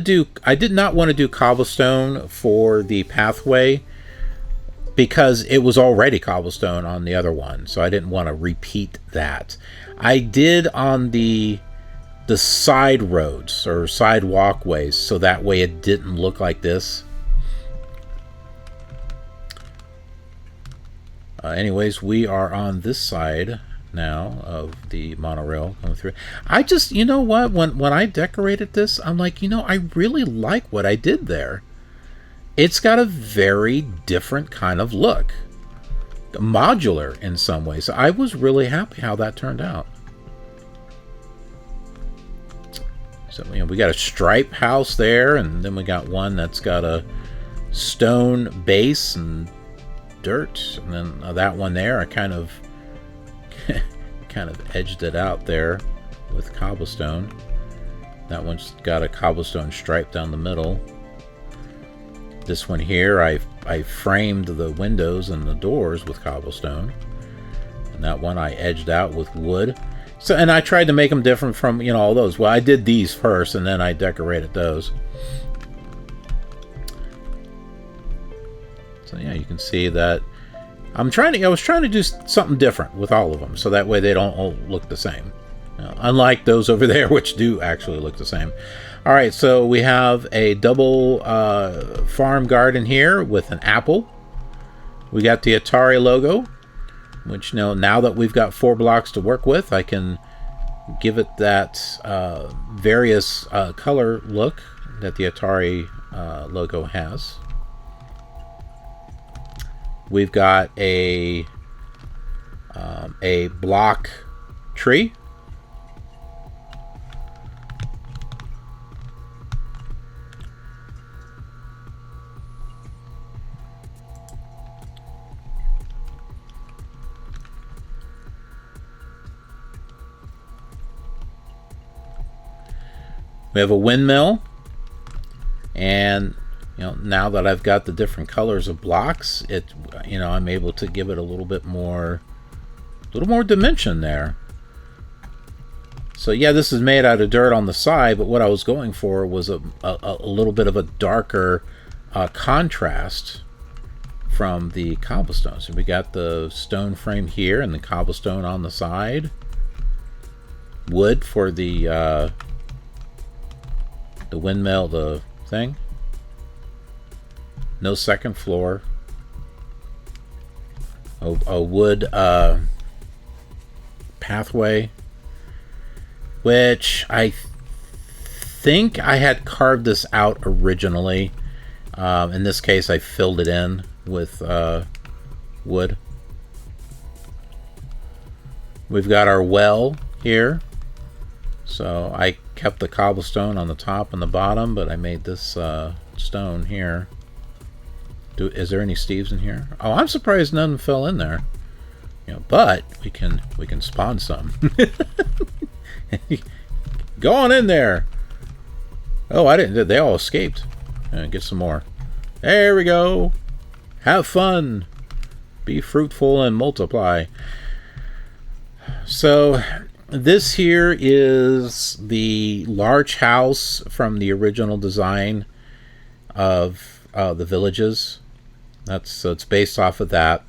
to do cobblestone for the pathway because it was already cobblestone on the other one, so I didn't want to repeat that. I did on the side roads or side walkways, so that way it didn't look like this. Anyways, we are on this side now of the monorail coming through. I just, you know what, when I decorated this, I'm like, you know, I really like what I did there. It's got a very different kind of look. Modular in some ways. I was really happy how that turned out. So, you know, we got a stripe house there, and then we got one that's got a stone base and dirt, and then that one there I kind of edged it out there with cobblestone. That one's got a cobblestone stripe down the middle. This one here I framed the windows and the doors with cobblestone, and that one I edged out with wood. So, and I tried to make them different from, you know, all those. Well, I did these first and then I decorated those. So yeah, you can see that I was trying to do something different with all of them, so that way they don't all look the same. unlike those over there, which do actually look the same. All right, so we have a double farm garden here with an apple. We got the Atari logo, which now that we've got 4 blocks to work with, I can give it that various color look that the Atari logo has. We've got a block tree. We have a windmill, and now that I've got the different colors of blocks, I'm able to give it a little more dimension there. So yeah, this is made out of dirt on the side, but what I was going for was a little bit of a darker contrast from the cobblestone. So we got the stone frame here and the cobblestone on the side. Wood for the windmill, the thing. No second floor. A wood pathway, which I think I had carved this out originally. In this case, I filled it in with wood. We've got our well here. So I kept the cobblestone on the top and the bottom, but I made this stone here. Is there any Steves in here? Oh, I'm surprised none fell in there. But we can spawn some. Go on in there. Oh, I didn't. They all escaped. Get some more. There we go. Have fun. Be fruitful and multiply. So this here is the large house from the original design of the villages. So it's based off of that.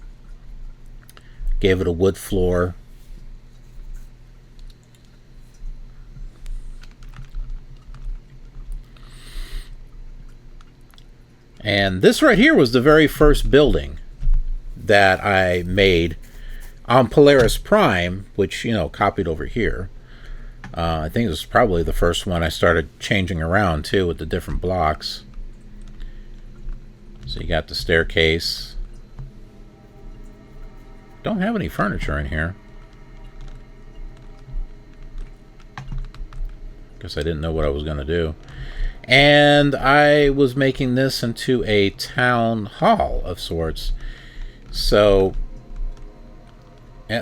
Gave it a wood floor. And this right here was the very first building that I made on Polaris Prime, which, copied over here. I think this was probably the first one I started changing around, too, with the different blocks. So you got the staircase. Don't have any furniture in here. Guess I didn't know what I was going to do. And I was making this into a town hall of sorts. So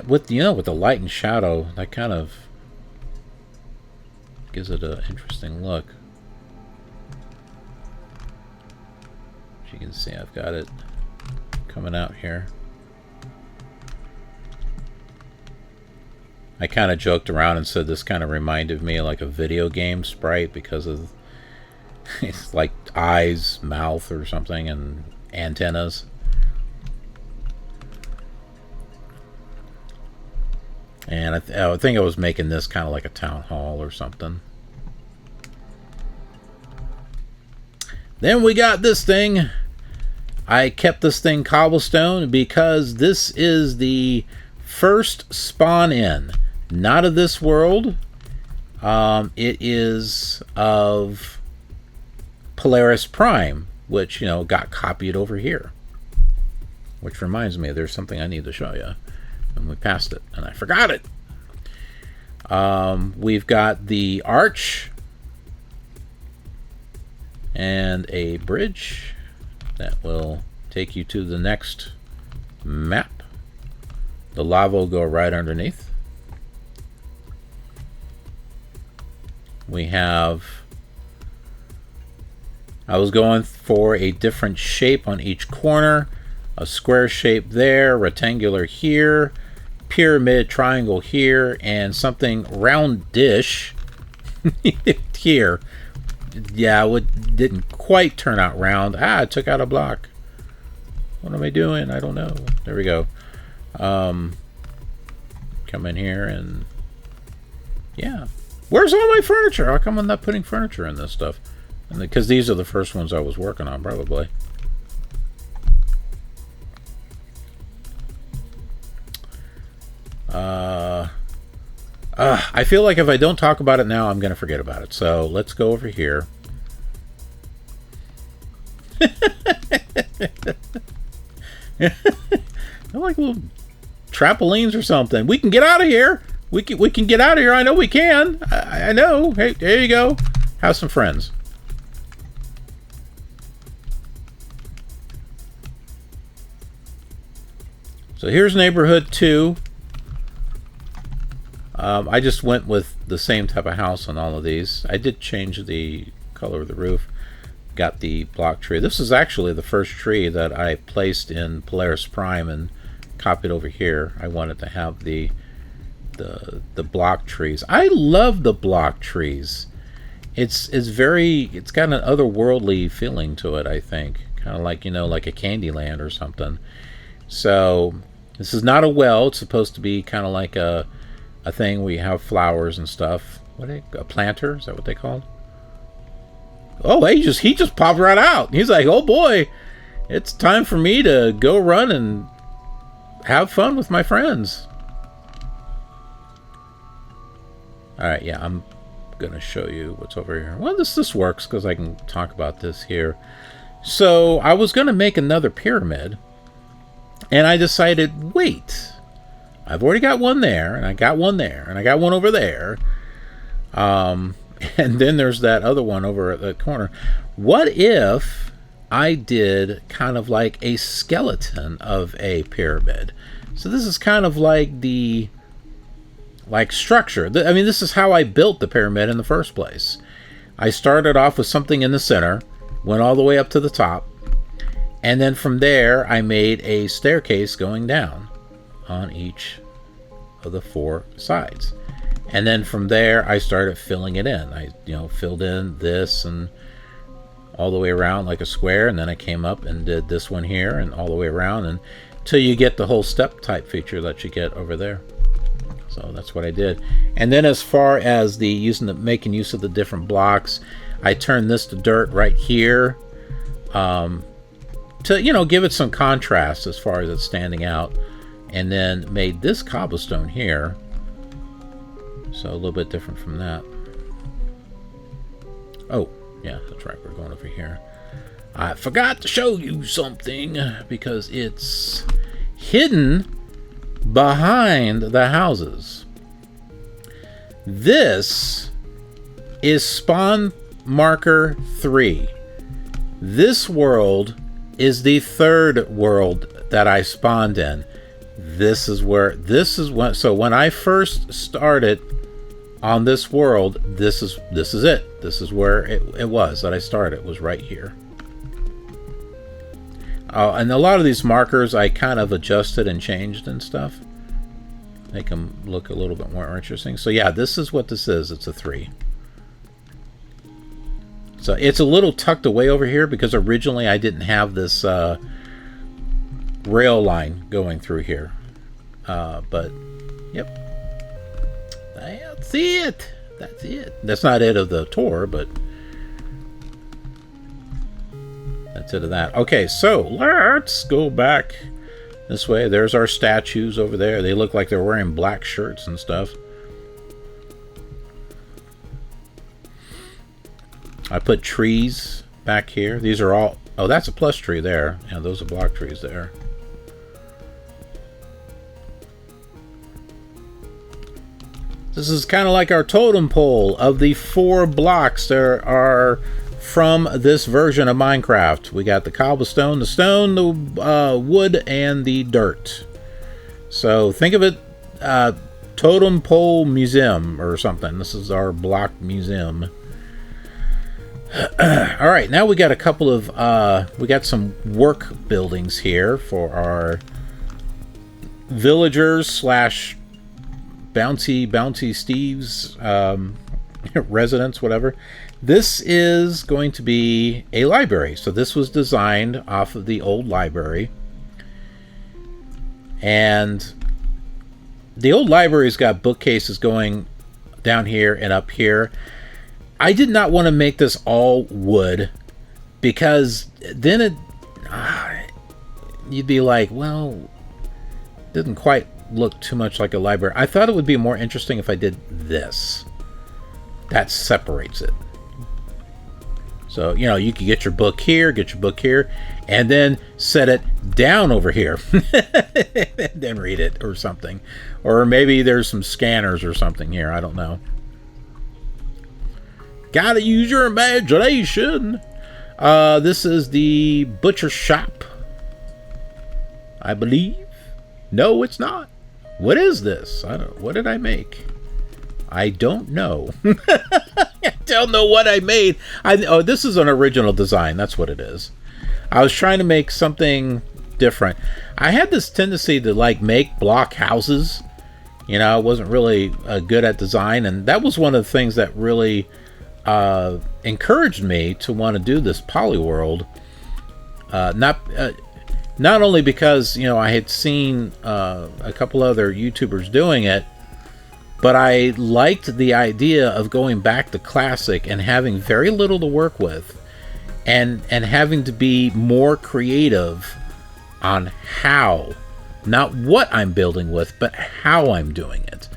with the light and shadow, that kind of gives it an interesting look. As you can see, I've got it coming out here. I kind of joked around and said this kind of reminded me of like a video game sprite because of it's like eyes, mouth or something, and antennas. And I think I was making this kind of like a town hall or something. Then we got this thing. I kept this thing cobblestone because this is the first spawn in. Not of this world. It is of Polaris Prime, which, got copied over here. Which reminds me, there's something I need to show you. And we passed it, and I forgot it. We've got the arch and a bridge that will take you to the next map. The lava will go right underneath. We have... I was going for a different shape on each corner. A square shape there, rectangular here, pyramid, triangle here, and something roundish here. Yeah, it didn't quite turn out round. I took out a block. What am I doing? I don't know. There we go. Come in here and Yeah. Where's all my furniture? How come I'm not putting furniture in this stuff? Because these are the first ones I was working on, probably. I feel like if I don't talk about it now, I'm going to forget about it. So let's go over here. They're like little trampolines or something. We can get out of here. We can get out of here. I know we can. I know. Hey, there you go. Have some friends. So here's neighborhood 2. I just went with the same type of house on all of these. I did change the color of the roof. Got the block tree. This is actually the first tree that I placed in Polaris Prime and copied over here. I wanted to have the block trees. I love the block trees. It's got an otherworldly feeling to it, I think. Kind of like, like a Candyland or something. So this is not a well. It's supposed to be kind of like a thing where you have flowers and stuff. A planter? Is that what they call? Oh, he just popped right out. He's like, oh boy, it's time for me to go run and have fun with my friends. All right, yeah, I'm gonna show you what's over here. Well, this works because I can talk about this here. So I was gonna make another pyramid, and I decided, wait, I've already got one there, and I got one there, and I got one over there. And then there's that other one over at the corner. What if I did kind of like a skeleton of a pyramid? So this is kind of like the structure. I mean, this is how I built the pyramid in the first place. I started off with something in the center, went all the way up to the top, and then from there I made a staircase going down on each of the 4 sides. And then from there, I started filling it in. I, filled in this and all the way around like a square. And then I came up and did this one here and all the way around until you get the whole step type feature that you get over there. So that's what I did. And then as far as making use of the different blocks, I turned this to dirt right here to, give it some contrast as far as it's standing out. And then made this cobblestone here. So a little bit different from that. Oh, yeah, that's right. We're going over here. I forgot to show you something because it's hidden behind the houses. This is spawn marker 3. This world is the 3rd world that I spawned in. So when I first started on this world, this is it. This is where it was that I started. It was right here. And a lot of these markers I kind of adjusted and changed and stuff. Make them look a little bit more interesting. So yeah, this is what this is. It's a 3. So it's a little tucked away over here because originally I didn't have this rail line going through here. But yep. That's it. That's it. That's not it of the tour, but that's it of that. Okay, so let's go back this way. There's our statues over there. They look like they're wearing black shirts and stuff. I put trees back here. These are all... Oh, that's a plus tree there. Yeah, those are block trees there. This is kind of like our totem pole of the 4 blocks there are from this version of Minecraft. We got the cobblestone, the stone, the wood, and the dirt. So think of it, totem pole museum or something. This is our block museum. All right, now we got a couple of we got some work buildings here for our villagers slash bouncy Steve's residence, whatever. This is going to be a library. So this was designed off of the old library. And the old library's got bookcases going down here and up here. I did not want to make this all wood, because then you'd be like, well, it didn't quite look too much like a library. I thought it would be more interesting if I did this. That separates it. So, you know, you could get your book here, and then set it down over here. And then read it or something. Or maybe there's some scanners or something here. I don't know. Gotta use your imagination. This is the butcher shop, I believe. No, it's not. What is this? What did I make? I don't know. I don't know what I made. Oh, this is an original design. That's what it is. I was trying to make something different. I had this tendency to like make block houses. You know, I wasn't really good at design, and that was one of the things that really encouraged me to want to do this Polyworld. Not only because, you know, I had seen a couple other YouTubers doing it, but I liked the idea of going back to classic and having very little to work with, and having to be more creative on how, not what I'm building with, but how I'm doing it.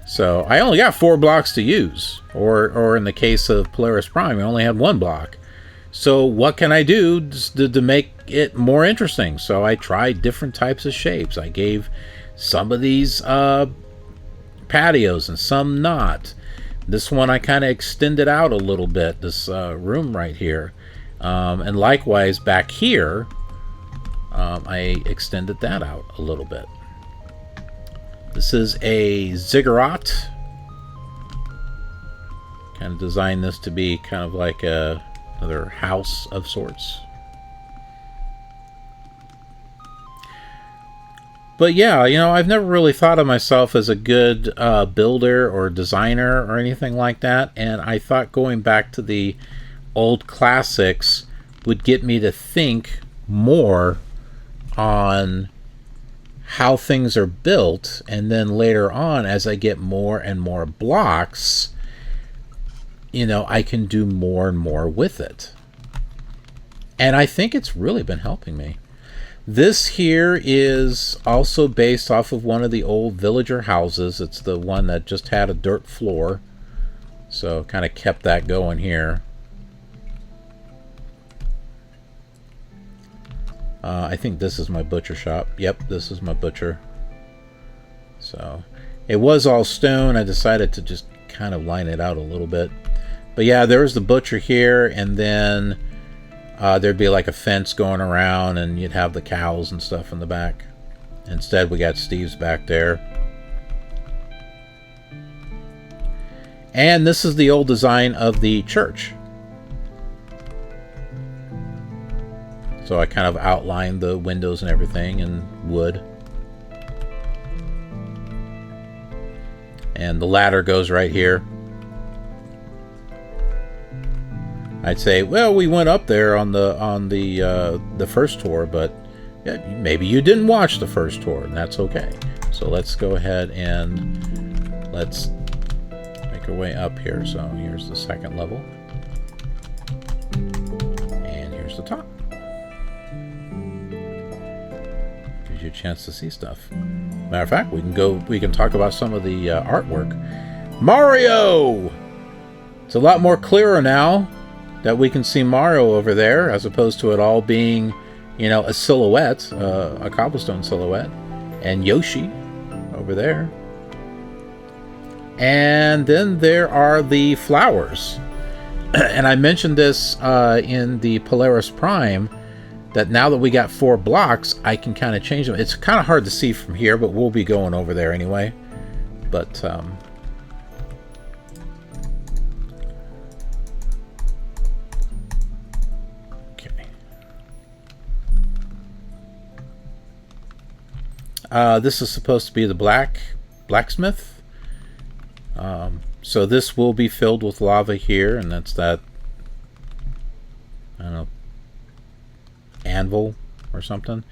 So I only got 4 blocks to use, or in the case of Polaris Prime, I only had 1 block. So what can I do to make it more interesting? So I tried different types of shapes. I gave some of these patios and some not. This one I kind of extended out a little bit, this room right here. And likewise back here, I extended that out a little bit. This is a ziggurat. Kind of designed this to be kind of like another house of sorts. But yeah, you know, I've never really thought of myself as a good builder or designer or anything like that. And I thought going back to the old classics would get me to think more on how things are built. And then later on, as I get more and more blocks, you know, I can do more and more with it. And I think it's really been helping me. This here is also based off of one of the old villager houses. It's the one that just had a dirt floor. So kind of kept that going here. I think this is my butcher shop. Yep, this is my butcher. So it was all stone. I decided to just kind of line it out a little bit. But yeah, there's the butcher here, and then there'd be like a fence going around, and you'd have the cows and stuff in the back. Instead, we got Steve's back there. And this is the old design of the church. So I kind of outlined the windows and everything in wood. And the ladder goes right here. I'd say, well, we went up there on the first tour, but yeah, maybe you didn't watch the first tour, and that's okay. So let's go ahead and let's make our way up here. So here's the second level, and here's the top. Gives you a chance to see stuff. Matter of fact, we can talk about some of the artwork. Mario! It's a lot more clearer now that we can see Mario over there, as opposed to it all being, you know, a silhouette, a cobblestone silhouette, and Yoshi over there. And then there are the flowers. And I mentioned this in the Polaris Prime, that now that we got 4 blocks, I can kind of change them. It's kind of hard to see from here, but we'll be going over there anyway. But this is supposed to be the blacksmith. So this will be filled with lava here, and that's that, I don't know, anvil or something.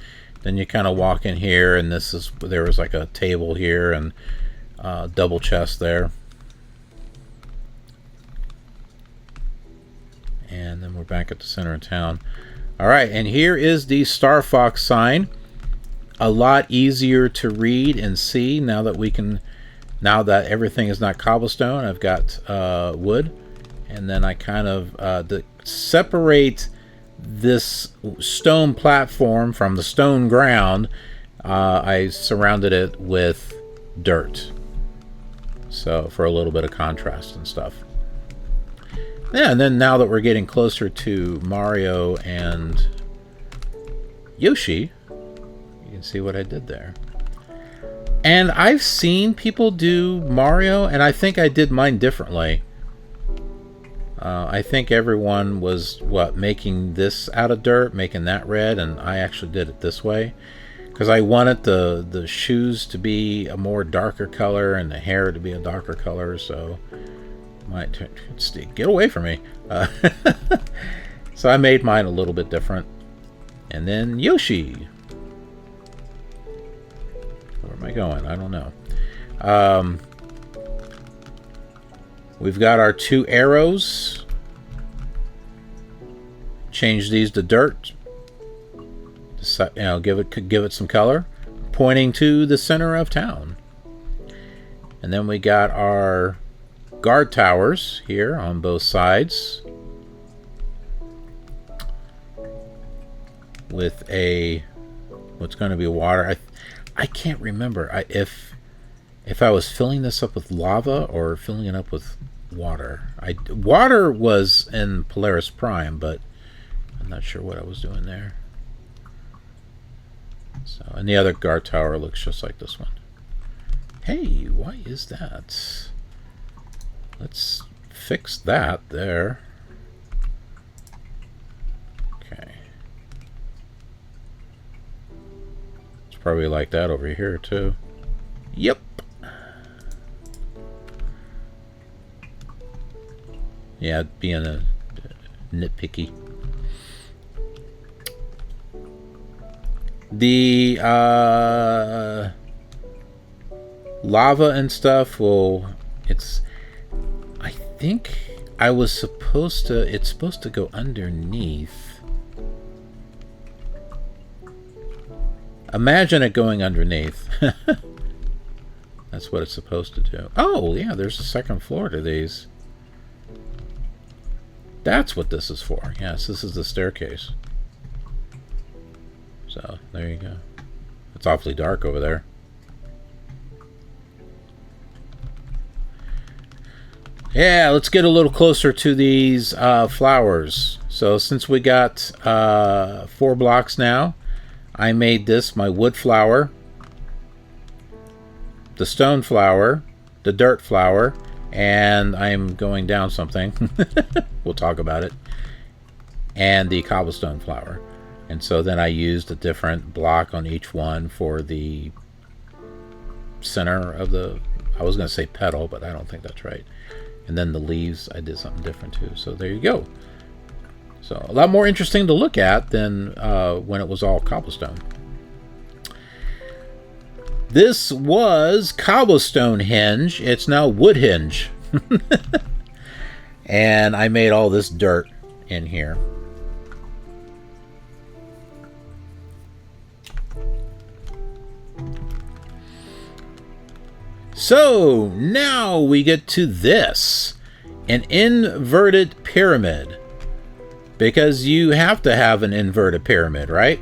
Then you kind of walk in here, and there was like a table here, and double chest there. And then we're back at the center of town. Alright, and here is the Star Fox sign. A lot easier to read and see now that we can, now that everything is not cobblestone. I've got wood, and then I kind of separate this stone platform from the stone ground. I surrounded it with dirt, so for a little bit of contrast and stuff. Yeah, and then now that we're getting closer to Mario and Yoshi, you can see what I did there. And I've seen people do Mario, and I think I did mine differently. I think everyone was, making this out of dirt, making that red, and I actually did it this way. Because I wanted the shoes to be a more darker color and the hair to be a darker color, so... get away from me. So I made mine a little bit different. And then Yoshi. Where am I going? I don't know. We've got our 2 arrows. Change these to dirt. Give it some color. Pointing to the center of town. And then we got our guard towers here on both sides. With what's going to be water. I can't remember if I was filling this up with lava or filling it up with water. Water was in Polaris Prime, but I'm not sure what I was doing there. So, and the other guard tower looks just like this one. Hey, why is that? Let's fix that there. Okay. It's probably like that over here too. Yep. Yeah, being a nitpicky. The lava and stuff I think I was supposed to, it's supposed to go underneath. Imagine it going underneath. That's what it's supposed to do. Oh, yeah, there's a second floor to these. That's what this is for. Yes, this is the staircase. So, there you go. It's awfully dark over there. Yeah, let's get a little closer to these flowers. So, since we got 4 blocks now, I made this my wood flower, the stone flower, the dirt flower, and I'm going down something. We'll talk about it. And the cobblestone flower. And so then I used a different block on each one for the center of the, I was going to say petal, but I don't think that's right. And then the leaves, I did something different too. So there you go. So a lot more interesting to look at than when it was all cobblestone. This was cobblestone hinge. It's now wood hinge. And I made all this dirt in here. So now we get to this, an inverted pyramid, because you have to have an inverted pyramid, right?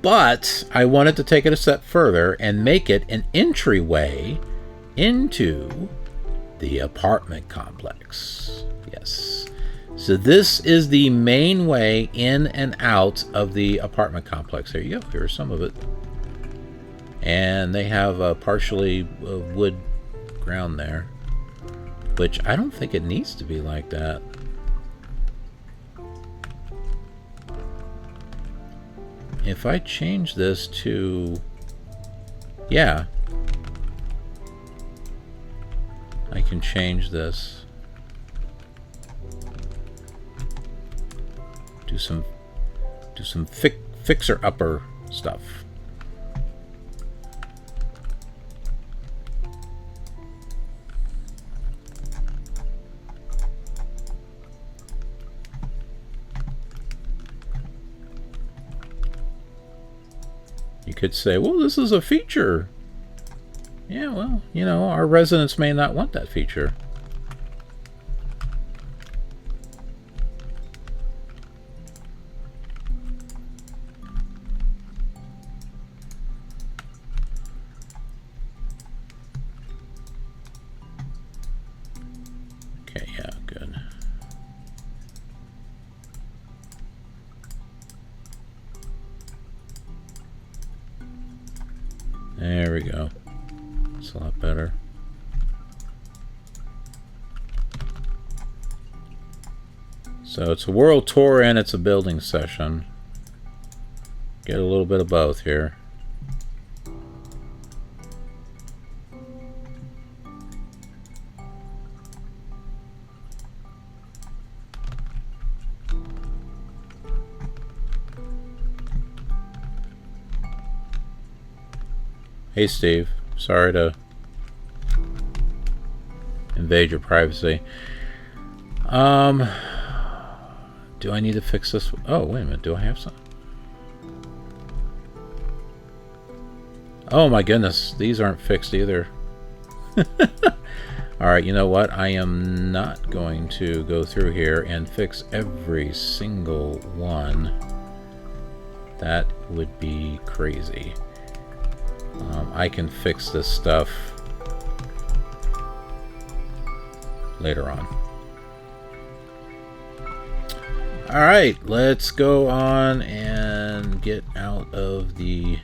But I wanted to take it a step further and make it an entryway into the apartment complex. Yes. So this is the main way in and out of the apartment complex. There you go. Here's some of it. And they have a partially wood ground there, which I don't think it needs to be like that. If I change this to, yeah, I can change this. Do some fixer-upper stuff. You could say, well, this is a feature. Yeah, well, you know, our residents may not want that feature. Okay, yeah, good. There we go. It's a lot better. So it's a world tour and it's a building session. Get a little bit of both here. Hey Steve, sorry to invade your privacy. Do I need to fix this? Oh, wait a minute, do I have some? Oh my goodness, these aren't fixed either. Alright, you know what? I am not going to go through here and fix every single one. That would be crazy. I can fix this stuff later on. Alright, let's go on and get out of the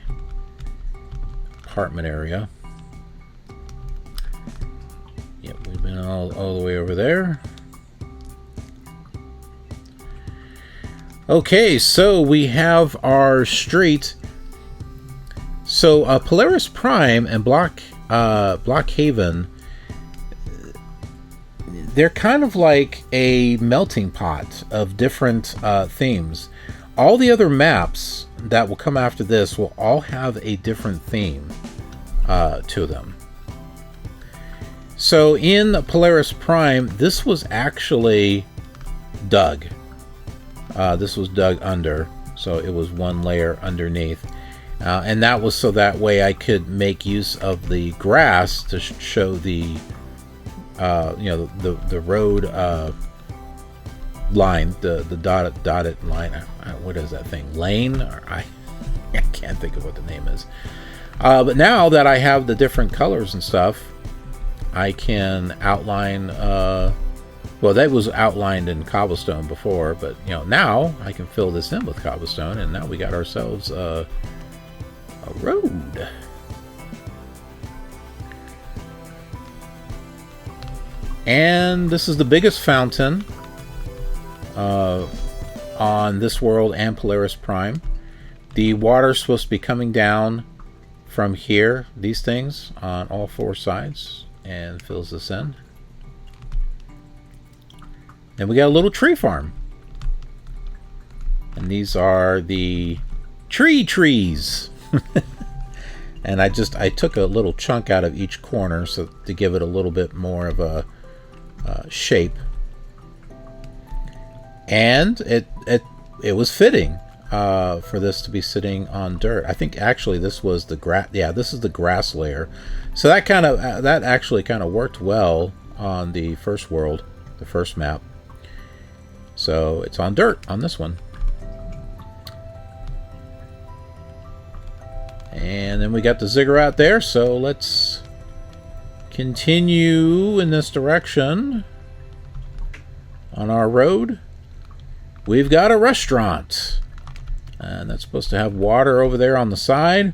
apartment area. Yep, we've been all the way over there. Okay, so we have our street. So Polaris Prime and Blockhaven, they're kind of like a melting pot of different themes. All the other maps that will come after this will all have a different theme to them. So in Polaris Prime, this was actually dug. This was dug under, so it was one layer underneath. And that was so that way I could make use of the grass to show the, you know, the road line, the dotted line. What is that thing? Lane? Or I can't think of what the name is. But now that I have the different colors and stuff, I can outline. Well, that was outlined in Cobblestone before, but you know, now I can fill this in with Cobblestone, and now we got ourselves a road. And this is the biggest fountain on this world and Polaris Prime. The water's supposed to be coming down from here, these things, on all four sides, and fills this in. And we got a little tree farm. And these are the trees. And I took a little chunk out of each corner so to give it a little bit more of a shape, and it was fitting for this to be sitting on dirt. I think actually this was the grass. Yeah, this is the grass layer. So that actually kind of worked well on the first world, the first map. So it's on dirt on this one. And then we got the ziggurat there, so let's continue in this direction on our road. We've got a restaurant, and that's supposed to have water over there on the side.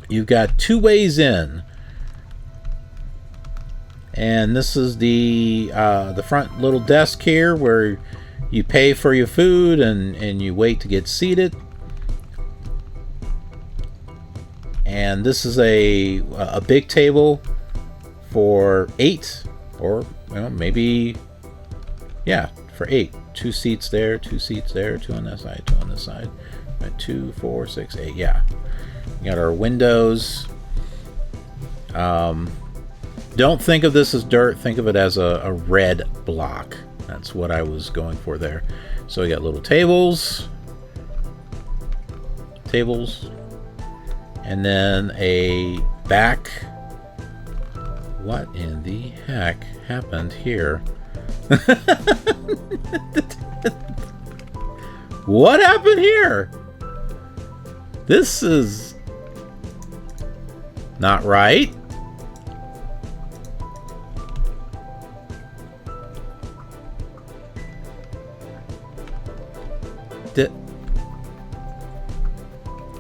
You've got two ways in, and this is the front little desk here where you pay for your food and you wait to get seated. And this is a big table for 8, or maybe, yeah, for 8. 2 seats there, 2 seats there, 2 on that side, 2 on this side. Right, 2, 4, 6, 8. Yeah, we got our windows. Don't think of this as dirt. Think of it as a red block. That's what I was going for there. So we got little tables. And then a back. What in the heck happened here? What happened here? This is not right.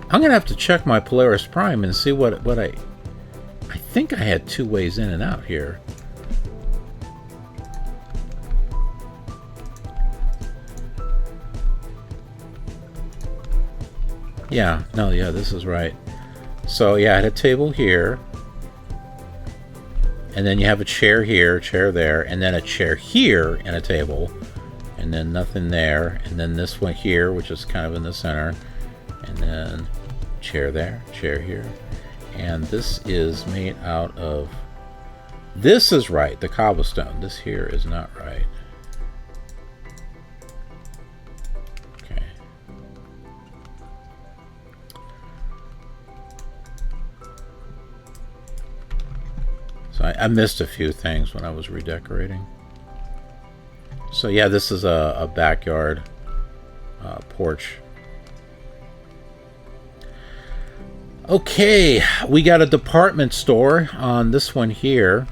I'm gonna have to check my Polaris Prime and see what I think I had 2 ways in and out here. Yeah, no, yeah, this is right. So yeah, I had a table here, and then you have a chair here, chair there, and then a chair here and a table, and then nothing there, and then this one here, which is kind of in the center, and then chair there, chair here. And this is made out of, this is right, the cobblestone. This here is not right. Okay. So I missed a few things when I was redecorating. So yeah, this is a backyard porch. Okay, we got a department store on this one here.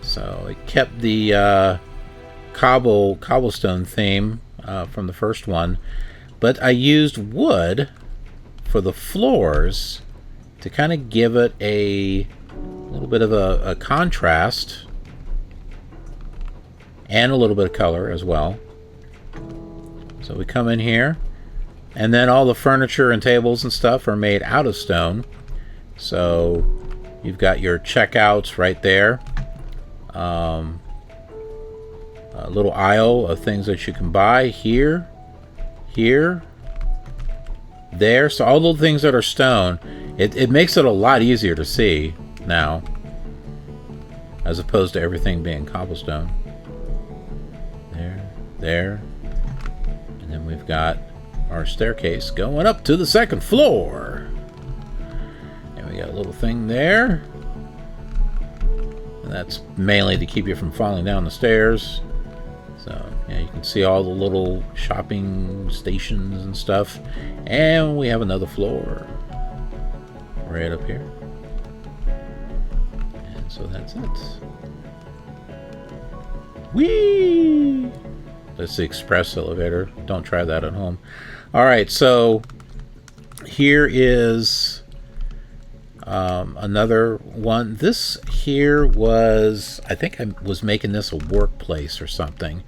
So it kept the cobblestone theme from the first one, but I used wood for the floors to kind of give it a little bit of a contrast and a little bit of color as well. So we come in here, and then all the furniture and tables and stuff are made out of stone. So you've got your checkouts right there. A little aisle of things that you can buy here, here, there. So all the things that are stone, it makes it a lot easier to see now, as opposed to everything being cobblestone. There. And then we've got our staircase going up to the second floor. And we got a little thing there. And that's mainly to keep you from falling down the stairs. So, yeah, you can see all the little shopping stations and stuff. And we have another floor right up here. And so that's it. Whee! That's the express elevator. Don't try that at home. Alright, so here is another one. This here was, I think I was making this a workplace or something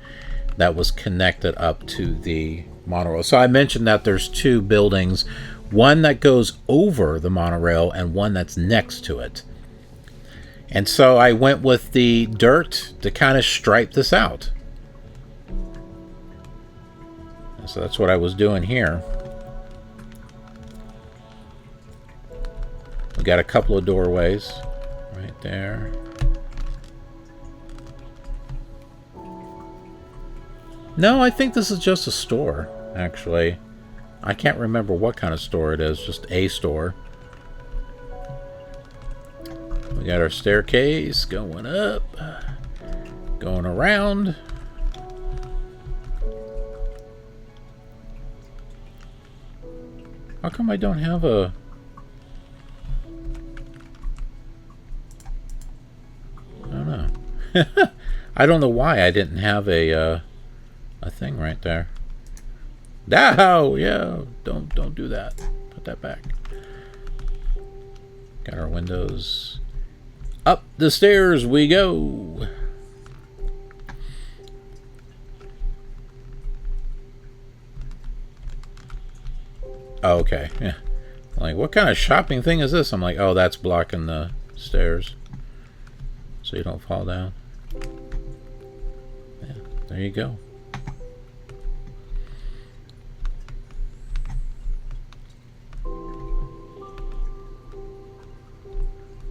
that was connected up to the monorail. So I mentioned that there's 2 buildings, one that goes over the monorail and one that's next to it. And so I went with the dirt to kind of stripe this out. So that's what I was doing here. We got a couple of doorways right there. No, I think this is just a store, actually. I can't remember what kind of store it is, just a store. We got our staircase going up, going around. How come I don't have a... I don't know. I don't know why I didn't have a thing right there. Oh, yeah. Don't do that. Put that back. Got our windows. Up the stairs we go. Oh, okay. Yeah. Like, what kind of shopping thing is this? I'm like, oh, that's blocking the stairs so you don't fall down. Yeah, there you go.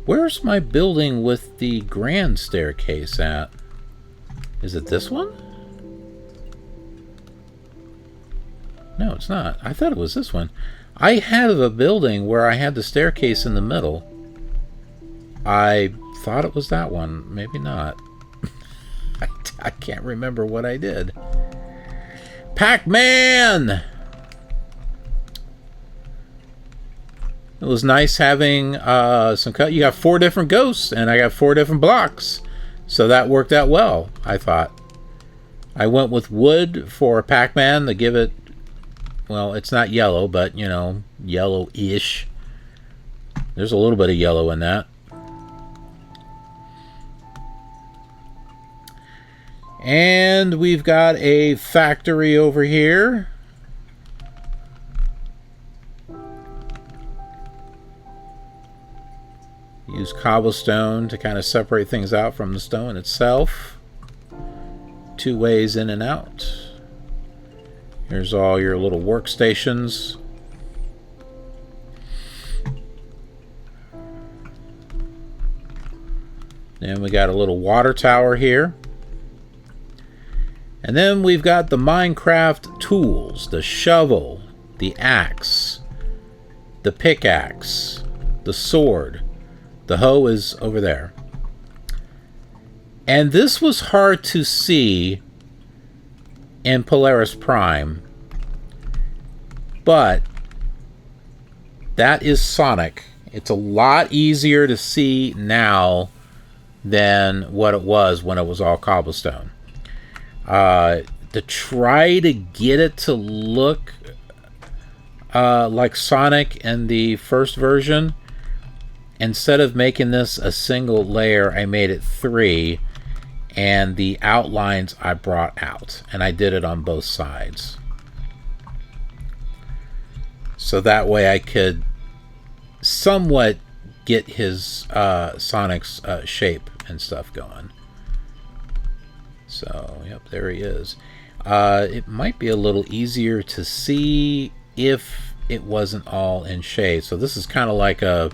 Where's my building with the grand staircase at? Is it this one? No, it's not. I thought it was this one. I had a building where I had the staircase in the middle. I thought it was that one. Maybe not. I can't remember what I did. Pac-Man! It was nice having some cut. You got 4 different ghosts, and I got 4 different blocks. So that worked out well, I thought. I went with wood for Pac-Man to give it, well, it's not yellow, but, you know, yellow-ish. There's a little bit of yellow in that. And we've got a factory over here. Use cobblestone to kind of separate things out from the stone itself. 2 ways in and out. Here's all your little workstations. Then we got a little water tower here. And then we've got the Minecraft tools, the shovel, the axe, the pickaxe, the sword. The hoe is over there. And this was hard to see in Polaris Prime, but that is Sonic. It's a lot easier to see now than what it was when it was all cobblestone. To try to get it to look like Sonic in the first version, instead of making this a single layer, I made it 3, and the outlines I brought out, and I did it on both sides. So that way I could somewhat get his Sonic's shape and stuff going. So, yep, there he is. It might be a little easier to see if it wasn't all in shade. So this is kind of like a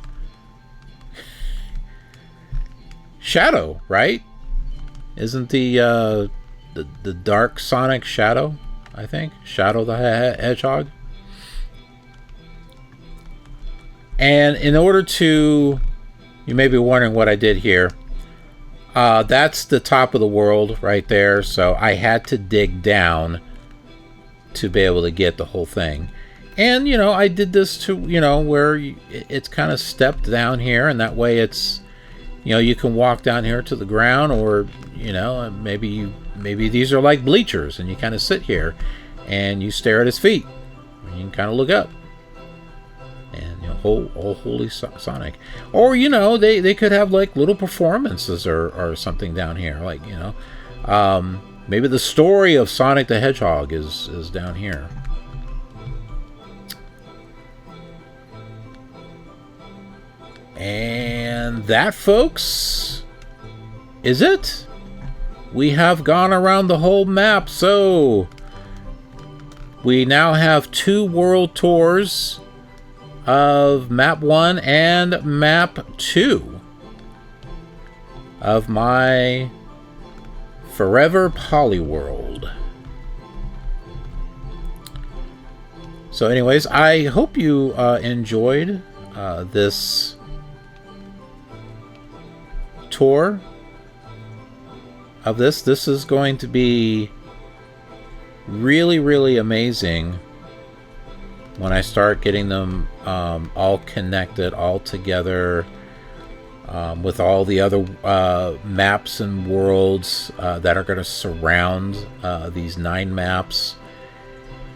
Shadow, right? Isn't the dark Sonic Shadow, I think? Shadow the Hedgehog? And in order to... You may be wondering what I did here. That's the top of the world right there, so I had to dig down to be able to get the whole thing. And, you know, I did this to, you know, where it's kind of stepped down here, and that way it's, you know, you can walk down here to the ground, or, you know, maybe these are like bleachers, and you kind of sit here, and you stare at his feet, and you can kind of look up. And, you know, holy Sonic. Or, you know, they could have like little performances or something down here. Like, you know, maybe the story of Sonic the Hedgehog is down here. And that, folks, is it. We have gone around the whole map. So we now have 2 world tours of map 1 and map 2 of my forever Polyworld. So anyways, I hope you enjoyed this tour of this. This is going to be really, really amazing when I start getting them all connected, all together, with all the other maps and worlds that are going to surround these 9 maps.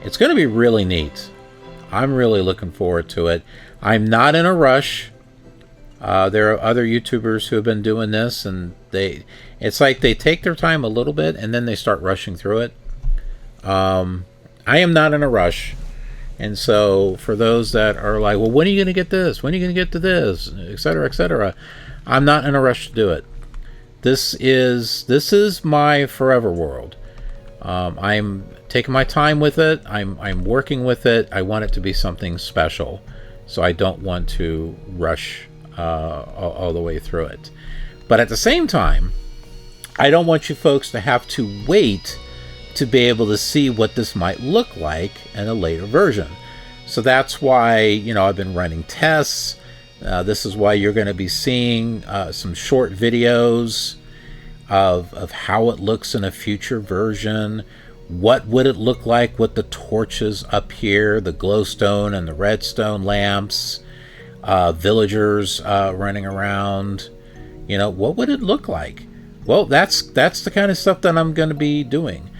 It's going to be really neat. I'm really looking forward to it. I'm not in a rush. There are other YouTubers who have been doing this, and it's like they take their time a little bit and then they start rushing through it. I am not in a rush. And so for those that are like, well, when are you going to get this? When are you going to get to this? Etc., etc. I'm not in a rush to do it. This is my forever world. I'm taking my time with it. I'm working with it. I want it to be something special. So I don't want to rush all the way through it. But at the same time, I don't want you folks to have to wait to be able to see what this might look like in a later version. So that's why, you know, I've been running tests. This is why you're going to be seeing some short videos of how it looks in a future version. What would it look like with the torches up here, the glowstone and the redstone lamps, villagers running around? You know, what would it look like? Well, that's the kind of stuff that I'm going to be doing.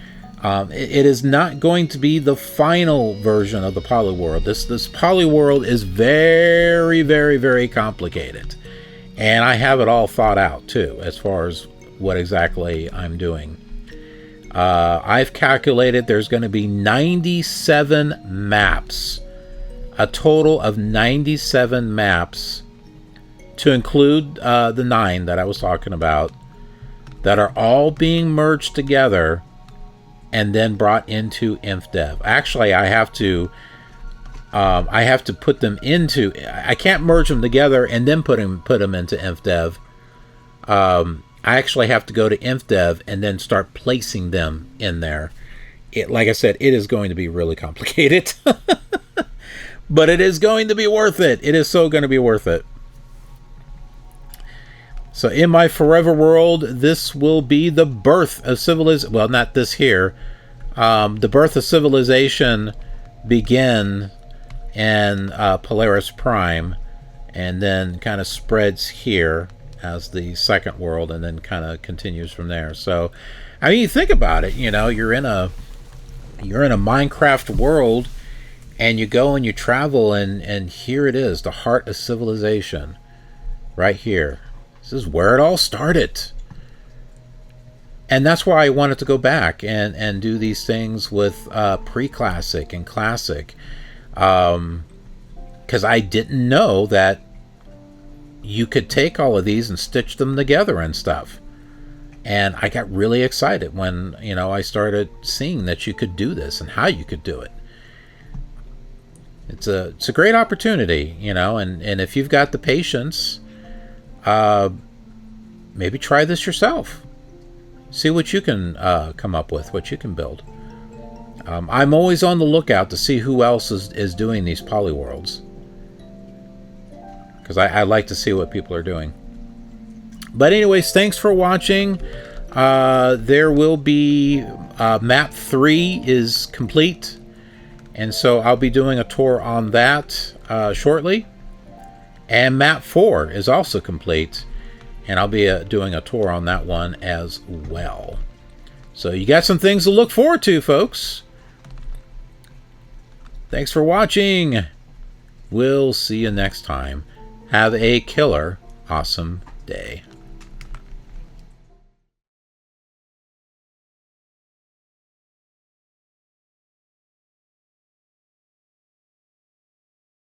It is not going to be the final version of the Polyworld. This Polyworld is very, very, very complicated. And I have it all thought out, too, as far as what exactly I'm doing. I've calculated there's going to be 97 maps. A total of 97 maps, to include the 9 that I was talking about, that are all being merged together and then brought into InfDev. Actually, I have to put them into. I can't merge them together and then put them into InfDev. I actually have to go to InfDev and then start placing them in there. Like I said, it is going to be really complicated, but it is going to be worth it. It is so going to be worth it. So in my forever world, this will be the birth of civilization. Well, not this here. The birth of civilization begin in Polaris Prime, and then kind of spreads here as the second world, and then kind of continues from there. So, I mean, you think about it. You know, you're in a Minecraft world, and you go and you travel, and here it is, the heart of civilization, right here. This is where it all started. And that's why I wanted to go back and do these things with pre-classic and classic. Because I didn't know that you could take all of these and stitch them together and stuff. And I got really excited when, you know, I started seeing that you could do this and how you could do it. It's a great opportunity, you know, and if you've got the patience, maybe try this yourself. See what you can come up with, what you can build. I'm always on the lookout to see who else is doing these Polyworlds, because I like to see what people are doing. But anyways, thanks for watching. There will be map 3 is complete, and so I'll be doing a tour on that shortly. And map 4 is also complete, and I'll be doing a tour on that one as well. So you got some things to look forward to, folks. Thanks for watching. We'll see you next time. Have a killer awesome day.